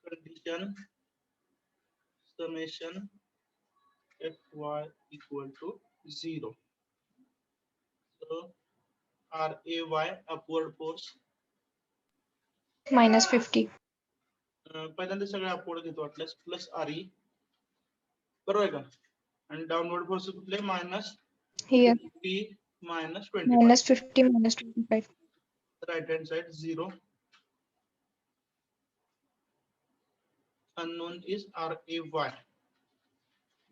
condition summation Fy equal to 0. So RAY upward force
minus 50.
पहिल्यांदा सगळे अपवर्ड घेतो वाटल्यास प्लस RE बरोबर आहे का आणि डाउनवर्ड फोर्स कुठले minus
Here
T minus 25
minus 50 minus 25.
right hand side 0 unknown is RAY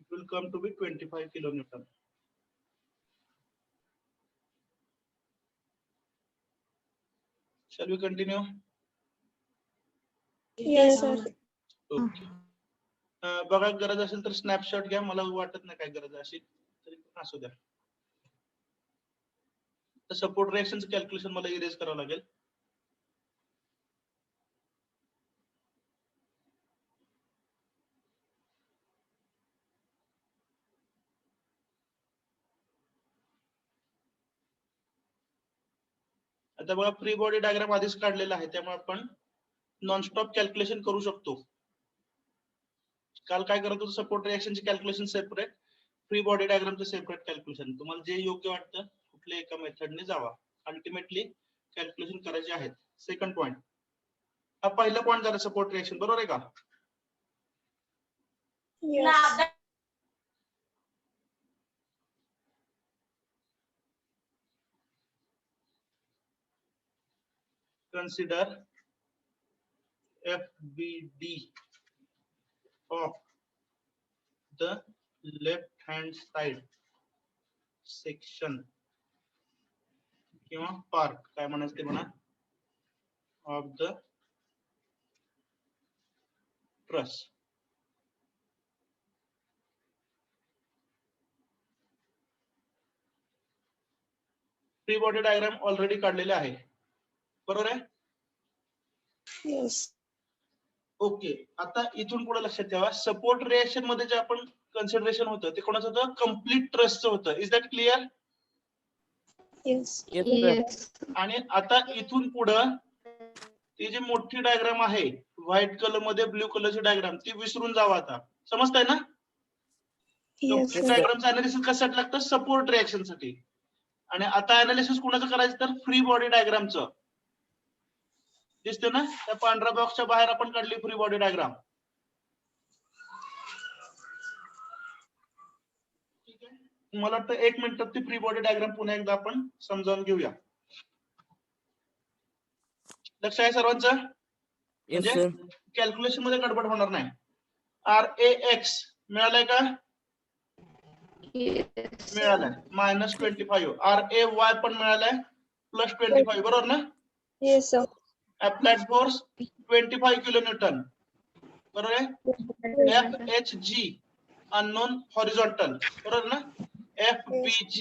it will come to be 25 kilonewton. Shall we continue?
Yes, sir.
Okay. बघा गरज असेल तर स्नॅपशॉट घ्या मला वाटत नाही काय गरज असेल तरी पण असू द्या. तर सपोर्ट रिएक्शनचं कॅल्क्युलेशन मला इरेज करावं लागेल. आता बघा फ्री बॉडी डायग्राम आधीच काढलेला आहे त्यामुळे आपण नॉनस्टॉप कॅल्क्युलेशन करू शकतो. काल काय करत होतो सपोर्ट रिएक्शनचे कॅल्क्युलेशन सेपरेट फ्री बॉडी डायग्रामचे सेपरेट कॅल्क्युलेशन तुम्हाला जे योग्य वाटतं कुठल्या एका मेथडने जावा अल्टिमेटली कॅल्क्युलेशन करायचे आहेत. सेकंड पॉइंट हा पहिला पॉइंट झाला सपोर्ट रिएक्शन बरोबर आहे का.
Yes.
Consider FBD of the left hand side section किंवा पार्ट काय म्हणायचं ते म्हणा of the truss. Free body diagram already काढलेले आहे बरोबर आहे.
Yes.
ओके आता इथून पुढे लक्षात ठेवा सपोर्ट रिएक्शन मध्ये जे आपण कन्सिडरेशन होतं ते कोणाचं होतं कम्प्लीट ट्रस्टचं होतं. Is that clear.
Yes.
Yes, sir.
Yes.
आणि आता इथून पुढं ती जी मोठी डायग्राम आहे व्हाईट कलर मध्ये ब्ल्यू कलरची डायग्राम ती विसरून जावा आता. समजताय ना.
Yes, sir.
डायग्रामचं अनालिसिस कशासाठी लागतं सपोर्ट रिएक्शन साठी. आणि आता अनालिसिस कुणाचं करायचं तर फ्री बॉडी डायग्रामचं. दिसते ना त्या पांढऱ्या बॉक्सच्या बाहेर आपण काढली फ्री बॉडी डायग्राम. ठीक आहे मला वाटतं 1 मिनिटात ती फ्री बॉडी डायग्राम पुन्हा एकदा आपण समजावून घेऊया. लक्ष आहे सर्वांचं.
Yes,
म्हणजे
sir.
कॅल्क्युलेशन मध्ये गडबड होणार नाही. RAX मिळालंय का
Yes.
मिळालंय -25 RAY पण मिळालंय +25 बरोबर ना.
Yes, sir.
Applied force 25 kilonewton बरोबर आहे. FHG अननोन हॉरिझॉन्टल बरोबर ना. FBG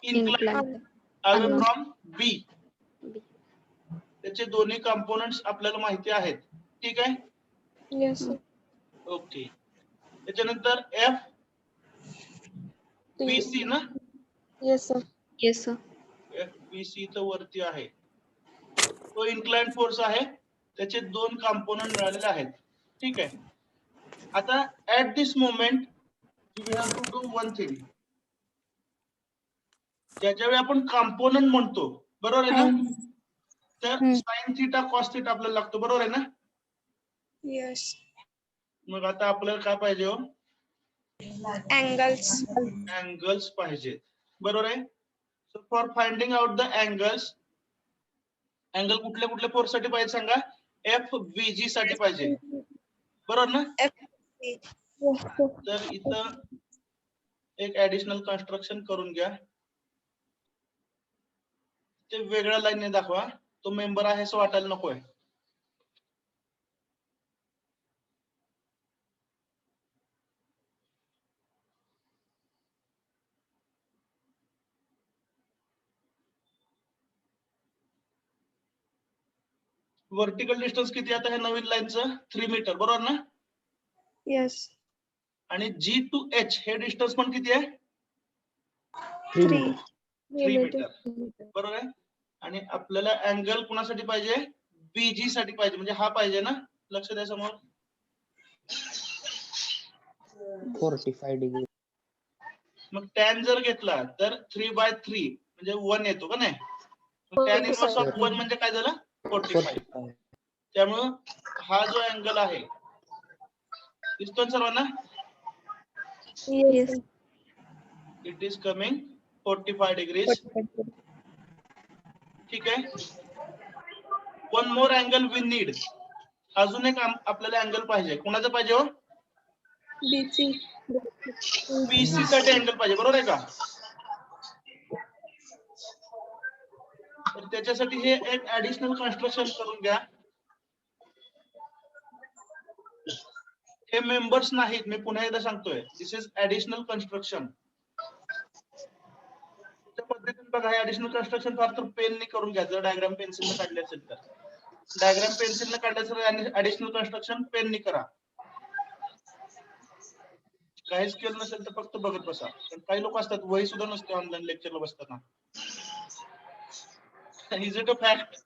incline away
Unknown.
From B त्याचे दोन्ही कंपोनेंट्स आपल्याला माहिती आहेत. ठीक आहे.
Yes, sir.
ओके त्याच्यानंतर FBC ना
Yes, sir.
Yes, sir.
FBC तर वरती आहे तो इन्क्लाइन फोर्स आहे त्याचे 2 कंपोनेंट मिळालेले आहेत. ठीक आहे. आता at this moment we have to do one thing. ज्यावेळी आपण कंपोनेंट म्हणतो बरोबर आहे ना तर साइन थीटा कॉस थीटा आपल्याला लागतो बरोबर आहे ना.
Yes.
मग आता आपल्याला काय पाहिजे हो
Angles.
अँगल्स पाहिजेत बरोबर आहे. So for finding out the angles angle कुठल्या कुठल्या फोर्स साठी पाहिजे सांगा. FVG साठी पाहिजे बरोबर ना.
Yes, sir.
तर इथं एक ऍडिशनल कन्स्ट्रक्शन करून घ्या. ते वेगळ्या लाईनने दाखवा तो मेंबर आहे असं वाटायला नकोय. वर्टिकल डिस्टन्स किती आता हे नवीन लाईनचं 3 मीटर बरोबर ना.
Yes.
आणि G to H हे डिस्टन्स पण किती आहे
3
Three.
मीटर.
3 मीटर बरोबर आहे. आणि आपल्याला अँगल कुणासाठी पाहिजे, बीजी साठी पाहिजे, म्हणजे हा पाहिजे ना. लक्ष द्या समोर.
45 डिग्री.
मग टॅन जर घेतला तर 3/3 म्हणजे 1 येतो का नाही. टॅन इनवर्स ऑफ 1 म्हणजे काय झालं, 45.
45.
त्यामुळं हा जो अँगल आहे दिसतोय ना सर्वांना.
Yes.
It is coming 45 degrees. ठीक आहे. One more angle we need. अजून एक आपल्याला अँगल पाहिजे. कोणाचं पाहिजे हो,
बीसी.
बीसी साठी अँगल पाहिजे, बरोबर आहे का. तर त्याच्यासाठी हे एक ऍडिशनल कन्स्ट्रक्शन करून घ्या. हे मेंबर्स नाहीत, मी पुन्हा एकदा सांगतोय. दिस इज ऍडिशनल कन्स्ट्रक्शन. त्या पद्धतीने बघा, हे ऍडिशनल कन्स्ट्रक्शन फार तर पेनने करून घ्या. जर डायग्राम पेन्सिलने काढले असेल तर, डायग्राम पेन्सिलने काढल्याचं ऍडिशनल कन्स्ट्रक्शन पेनने करा. काहीच केलं नसेल तर फक्त बघत बसा. पण काही लोक असतात वही सुद्धा नसते ऑनलाईन लेक्चरला बसताना. Is it a fact.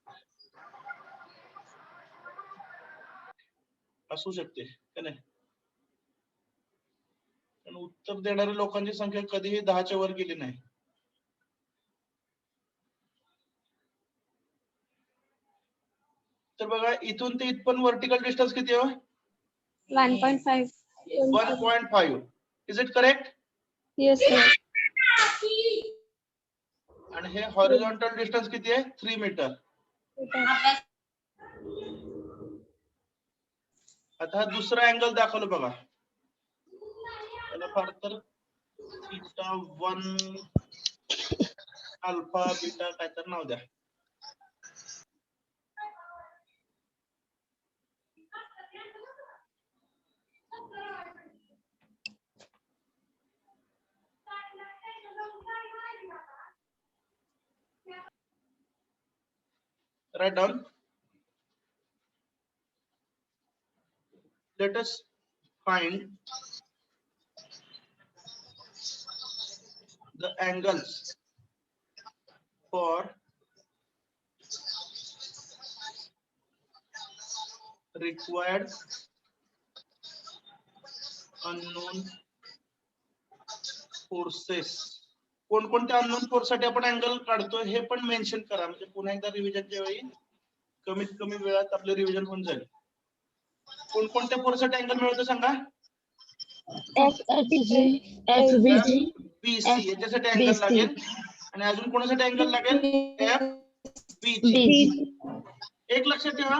असू शकते का नाही. पण उत्तर देणाऱ्या लोकांची संख्या कधीही 10च्या वर गेली नाही. तर बघा, इथून ते इथपर्यंत व्हर्टिकल डिस्टन्स किती आहे,
1.5.
1.5. Is it correct.
Yes sir.
आणि हे हॉरिझॉन्टल डिस्टन्स किती आहे, 3 मीटर. आता हा दुसरा अँगल दाखवलं बघा. त्याला फार तर θ1 अल्फा बीटा काय तर नाव द्या. Write down. Let us find the angles for required unknown forces. कोणकोणत्या अननोन फोर्स साठी आपण अँगल काढतोय हे पण मेन्शन करा. म्हणजे पुन्हा एकदा रिव्हिजनच्या वेळी कमीत कमी वेळात आपलं रिव्हिजन होऊन जाईल. कोणकोणत्या फोर्स साठी अँगल मिळवतो सांगा. बीसी याच्यासाठी अँगल लागेल. आणि अजून कोणासाठी अँगल लागेल, एफबीजी. एक लक्षात ठेवा,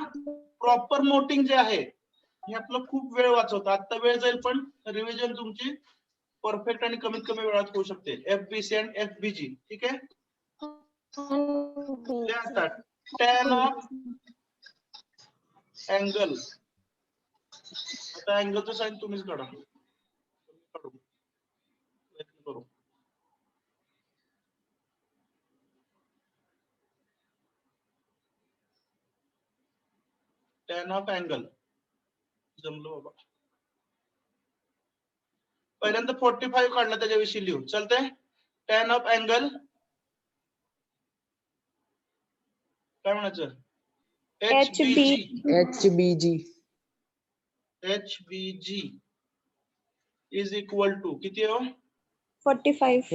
प्रॉपर नोटिंग जे आहे हे आपलं खूप वेळ वाचवतं. आता वेळ जाईल पण रिव्हिजन तुमची परफेक्ट आणि कमीत कमी वेळात होऊ शकते. एफबीसी आणि एफबीजी. ठीक आहे. Tan of angle. आता अँगलचं साइन तुम्हीच काढा. करू. टॅन ऑफ अँगल जमलो बाबा. पहिल्यांदा 45 काढलं, त्याच्याविषयी लिहू चालतंय. टॅन ऑफ अँगल काय म्हणायचं, HBG इज इक्वल टू किती आहे,
45.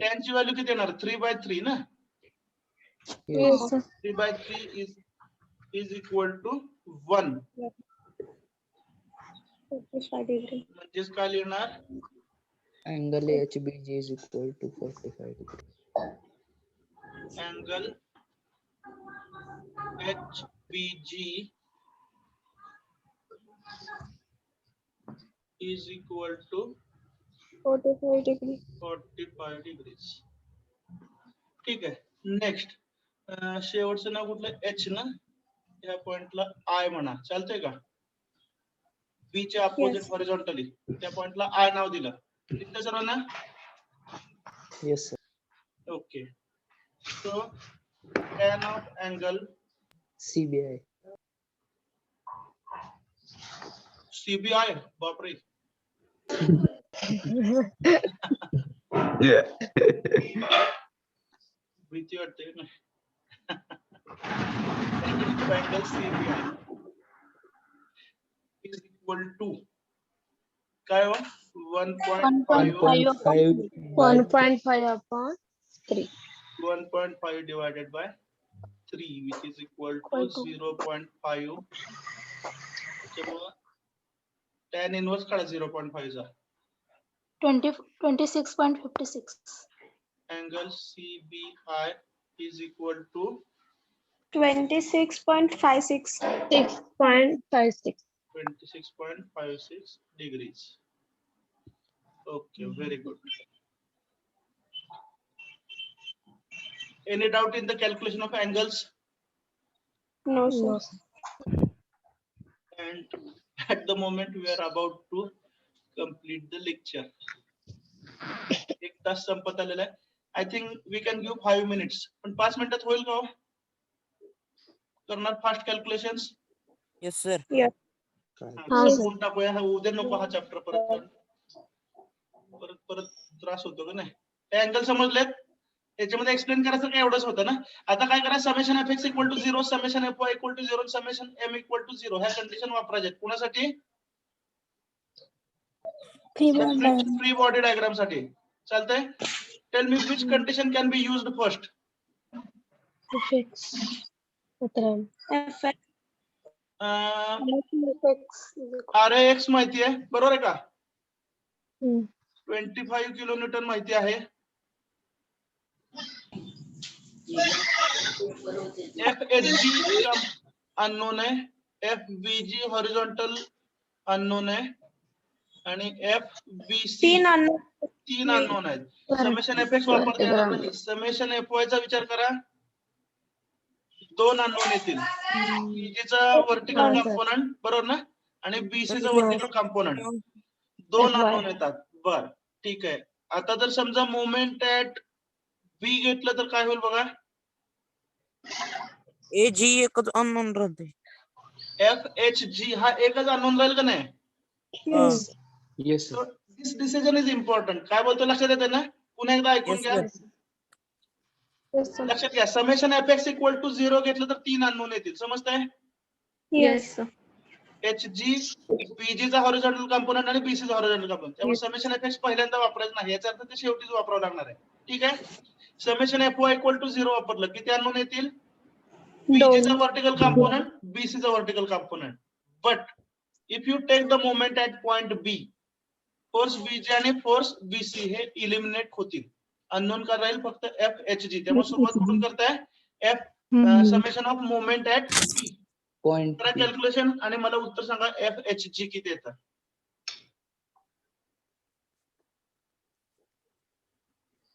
टॅन ची व्हॅल्यू किती येणार, 3/3 ना.
Yes sir.
3/3 is equal to 1.
45 degree.
म्हणजेच काय लिहिणार,
Angle HBG is equal to 45 degree.
Angle HBG is equal to
45 degree.
45 degrees. ठीक आहे. नेक्स्ट शेवटचं नाव कुठलं, एच ना. या पॉइंटला आय म्हणा, चालतंय का. बी च्या अपोजिट
Yes.
हॉरिझॉन्टली त्या पॉइंटला आय नाव दिलं. दिसलं सर्वांना.
Yes sir.
Okay. So tan of angle
CBI.
CBI, बापरे. भीती वाटते ना. angle CBI is equal to काय हो 1.5
1.5 upon 3.
1.5 divided by 3 which is equal to 0.5. त्यामुळे tan inverse काढा 0.5 चा
26.56.
angle CBI is equal to
26.56.
6.56.
26.56 degrees. Okay, very good. Any doubt in the calculation of angles?
No,
No.
sir.
And at the moment we are about to complete the lecture. एक तास संपत आलेला आहे. I think we can give 5 minutes. पण 5 मिनिटात होईल का हो? करणार फास्ट कॅल्क्युलेशन्स
Yes, sir.
होऊन टाकूया. उद्या नको हा चॅप्टर परत त्रास होतो का नाही. हे अँगल समजलेत? याच्यामध्ये एक्सप्लेन करायचं काय एवढंच होतं ना. आता काय करा summation F X equal to 0 summation F Y equal to 0 summation M equal to 0 ह्या कंडिशन वापरायच्या आहेत. कुणासाठी? फ्री बॉडी डायग्राम साठी. चालतंय? Tell me which condition can be used first.
FX.
RAX माहिती आहे बरोबर आहे का? 25 किलोन्यूटन माहिती आहे. FHG अननोन आहे. FVG हॉरिझॉन्टल अननोन आहे आणि FVC तीन अननोन आहेत. समेशन एफएक्स वापरता येणार नाही. समेशन एफवाय चा विचार करा. 2 अननोन येतील. VG चा वर्टिकल कंपोनंट बरोबर ना आणि BC चा वर्टिकल कंपोनंट 2 अननोन येतात. बर ठीक आहे. आता जर समजा मोमेंट ऍट बी घेतलं तर काय होईल बघा.
AG एकच अननोन राहते.
FHG हा एकच अननोन राहील का नाही.
Yes, sir.
This decision is important. काय बोलतो लक्षात येते ना. पुन्हा एकदा ऐकून
Yes,
घ्या.
sir.
लक्षात घ्या समेशन एफएक्स इक्वल टू 0 घेतलं तर 3 अननोन येतील. समजतंय?
Yes, sir.
HG BG चा हॉरिझॉन्टल कंपोनंट आणि BC चा हॉरिझॉन्टल कंपोनंट. त्यामुळे समेशन एफएक्स पहिल्यांदा वापरायचं नाही. याचा अर्थ ते शेवटीच वापरावं लागणार आहे. ठीक आहे. समेशन एफवाय इक्वल टू 0 वापरलं किती अननोन येतील. BG चा वर्टिकल कंपोनंट BC चा vertical component. But if you take the moment at point B force BG आणि फोर्स BC हे इलिमिनेट होतील. अननोन का राहील फक्त FHG. त्यामुळे सुरुवात कुठून करताय. Summation of moment at B.
Point
करा
B.
कॅल्क्युलेशन आणि मला उत्तर सांगा FHG किती येतं.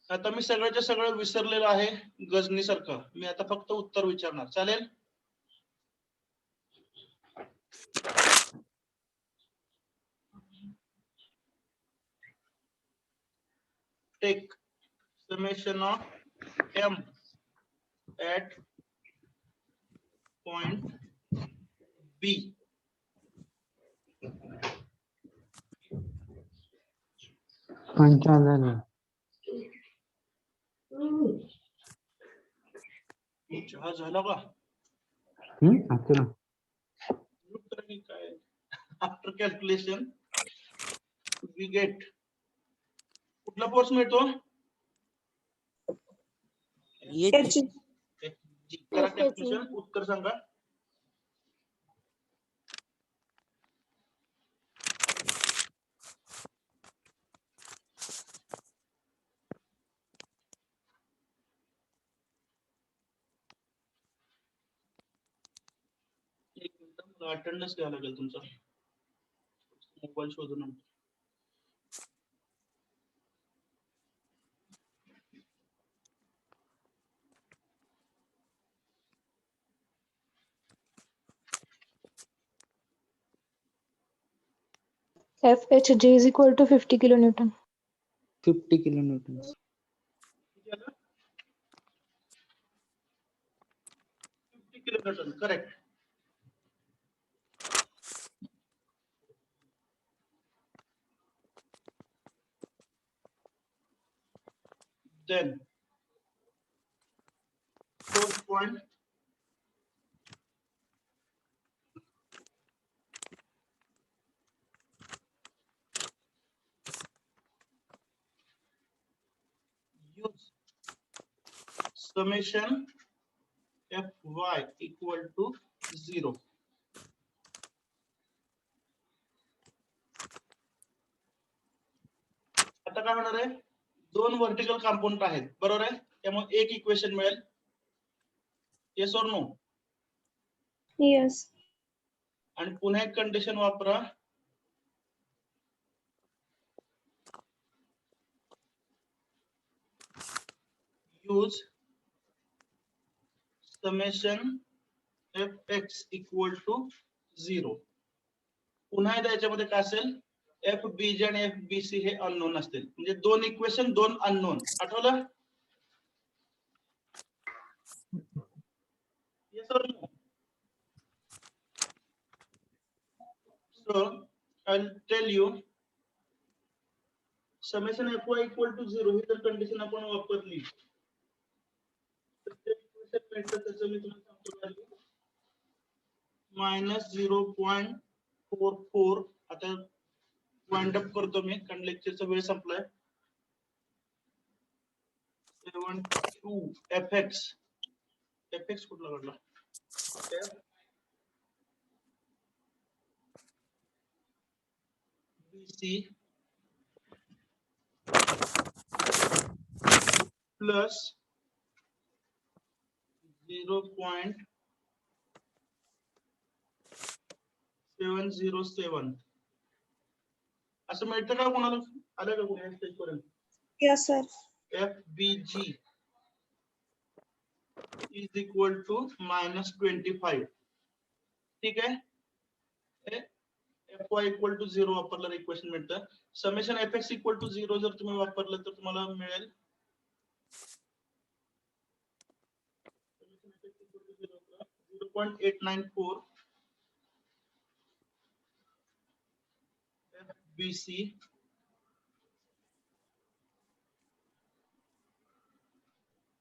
आता मी सगळ्याच्या सगळं विसरलेलं आहे गजनीसारखं. मी आता फक्त उत्तर विचारणार. चालेल? Take summation of M at point B. चहा झाला का? काय आफ्टर कॅल्क्युलेशन वी गेट कुठला फोर्स मिळतो.
HG.
करा कॅल्क्युलेशन. उत्तर सांगा. एक मिनिट मला अटेंडन्स घ्यायला लागेल तुमचा. मोबाईल शोधून आणतो.
FHG is equal to 50 kilonewton.
50 kilonewtons.
50 kilonewton correct. Then fourth point summation Fy equal to 0. आता काय होणार आहे, दोन व्हर्टिकल कंपोनंट आहेत बरोबर आहे, त्यामुळे एक इक्वेशन मिळेल. Yes or no?
Yes.
आणि पुन्हा एक कंडिशन वापरा, use summation fx equal to 0. पुन्हा एकदा याच्यामध्ये काय असेल, FBG आणि FBC हे अननोन असतील, म्हणजे दोन इक्वेशन दोन अननोन. आठवलं? Yes or no? So I'll tell you, summation Fy equal to 0 ही जर कंडिशन आपण वापरली तर ते इक्वेशन भेटतं, त्याचं मी तुम्हाला सांगतो value -0.44. आता वाइंड अप करतो मी, कारण लेक्चरचा वेळ संपलाय. 72 fx कुठला काढला, FBC प्लस 0.707 असं मिळतं का कोणाला? आलं का कोणी स्टेज पर्यंत?
Yes, sir.
FBG is equal to -25. ठीक आहे, Fy equal to 0 वापरलं इक्वेशन मिळतं. समेशन Fx equal to 0 जर तुम्ही वापरलं तर तुम्हाला मिळेल 0.894 FBC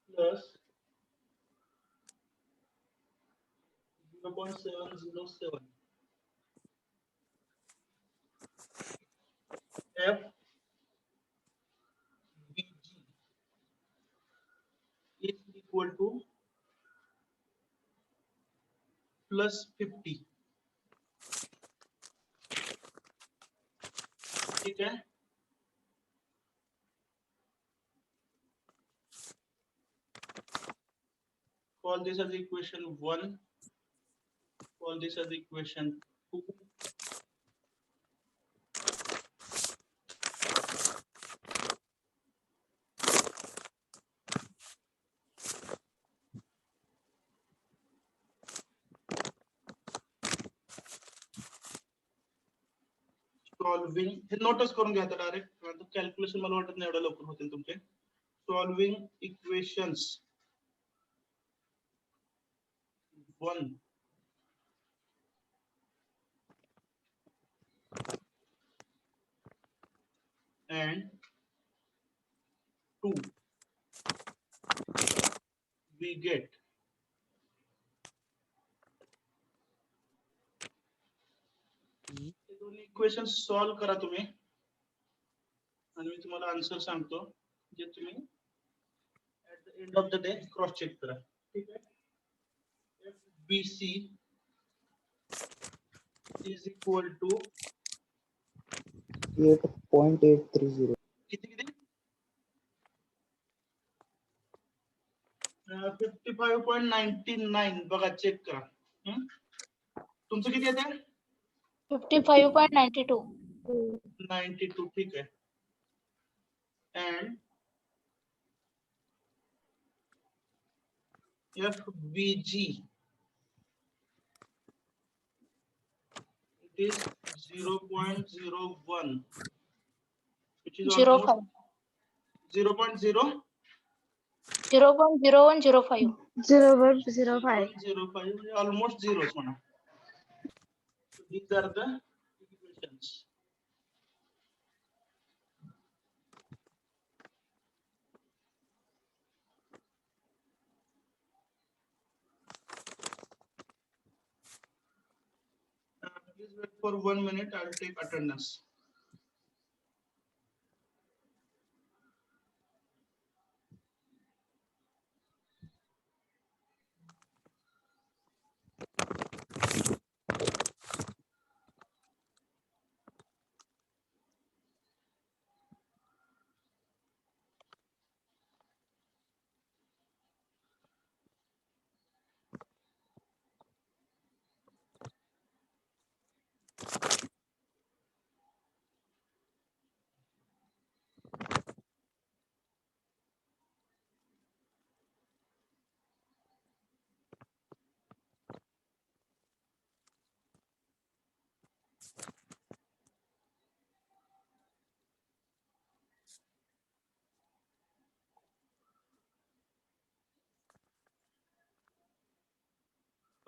plus 0.707 FBG is equal to +50. ठीक है, call this as equation 1, call this as equation 2. Solving हे नोटच करून घ्या डायरेक्ट, कॅल्क्युलेशन मला वाटत नाही एवढ्या लवकर होतील तुमचे. Solving equations 1 and 2 we get दोन्ही इक्वेशन सॉल्व करा तुम्ही आणि मी तुम्हाला आन्सर सांगतो, जे तुम्ही at the end of the day cross check करा. ठीक आहे, FBC is equal to
8.830.
किती किती 55.99 बघा, चेक करा. तुमचं किती येते?
55.92.
92. ठीक आहे, and FBG it is 0.01, which is
05.
almost 0.0
0.0105.
0.05.
0.05, almost zeros म्हणा. So these are the equations. Please wait for 1 minute. I'll take attendance.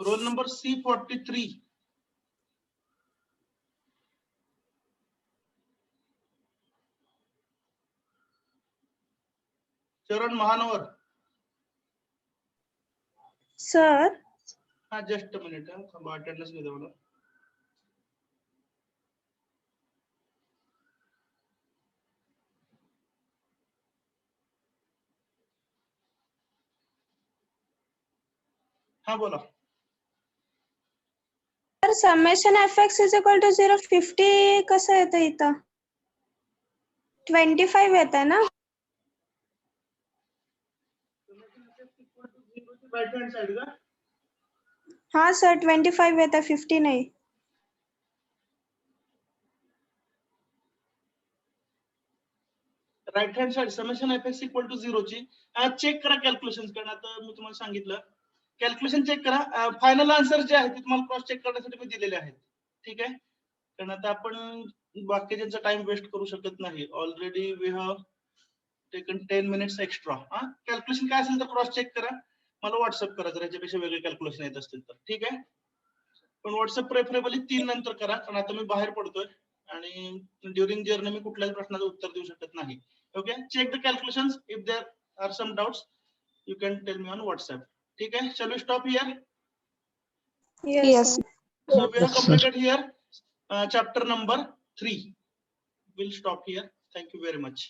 Roll number C43. Charan Mahanwar.
Sir
हाँ just a minute. Attendance घेतो मला. हाँ बोला.
Sir summation fx is equal to 0 50 कसं येतं इथं 25 येतं ना
Right hand side का?
हाँ सर 25 येतं 50 नाही
right hand side summation fx equal to 0 ची चेक करा कॅल्क्युलेशन कारण आता मी तुम्हाला सांगितलं कॅल्क्युलेशन चेक करा फायनल आन्सर जे आहे ते तुम्हाला क्रॉस चेक करण्यासाठी मी दिलेले आहेत ठीक आहे कारण आता आपण बाकीच्यांचा टाइम वेस्ट करू शकत नाही already we have taken 10 minutes extra calculation काय असेल तर क्रॉस चेक करा मला व्हॉट्सअप करा जर याच्यापेक्षा वेगळे कॅल्क्युलेशन येत असतील तर ठीक आहे पण व्हॉट्सअप प्रेफरेबली 3 नंतर करा कारण आता मी बाहेर पडतोय आणि ड्युरिंग जर्नी मी कुठल्याच प्रश्नाचं उत्तर देऊ शकत नाही okay check the calculations if there are some doubts you can tell me on WhatsApp ठीक है shall we stop here
yes
so we have completed here chapter number 3 we'll stop here thank you very much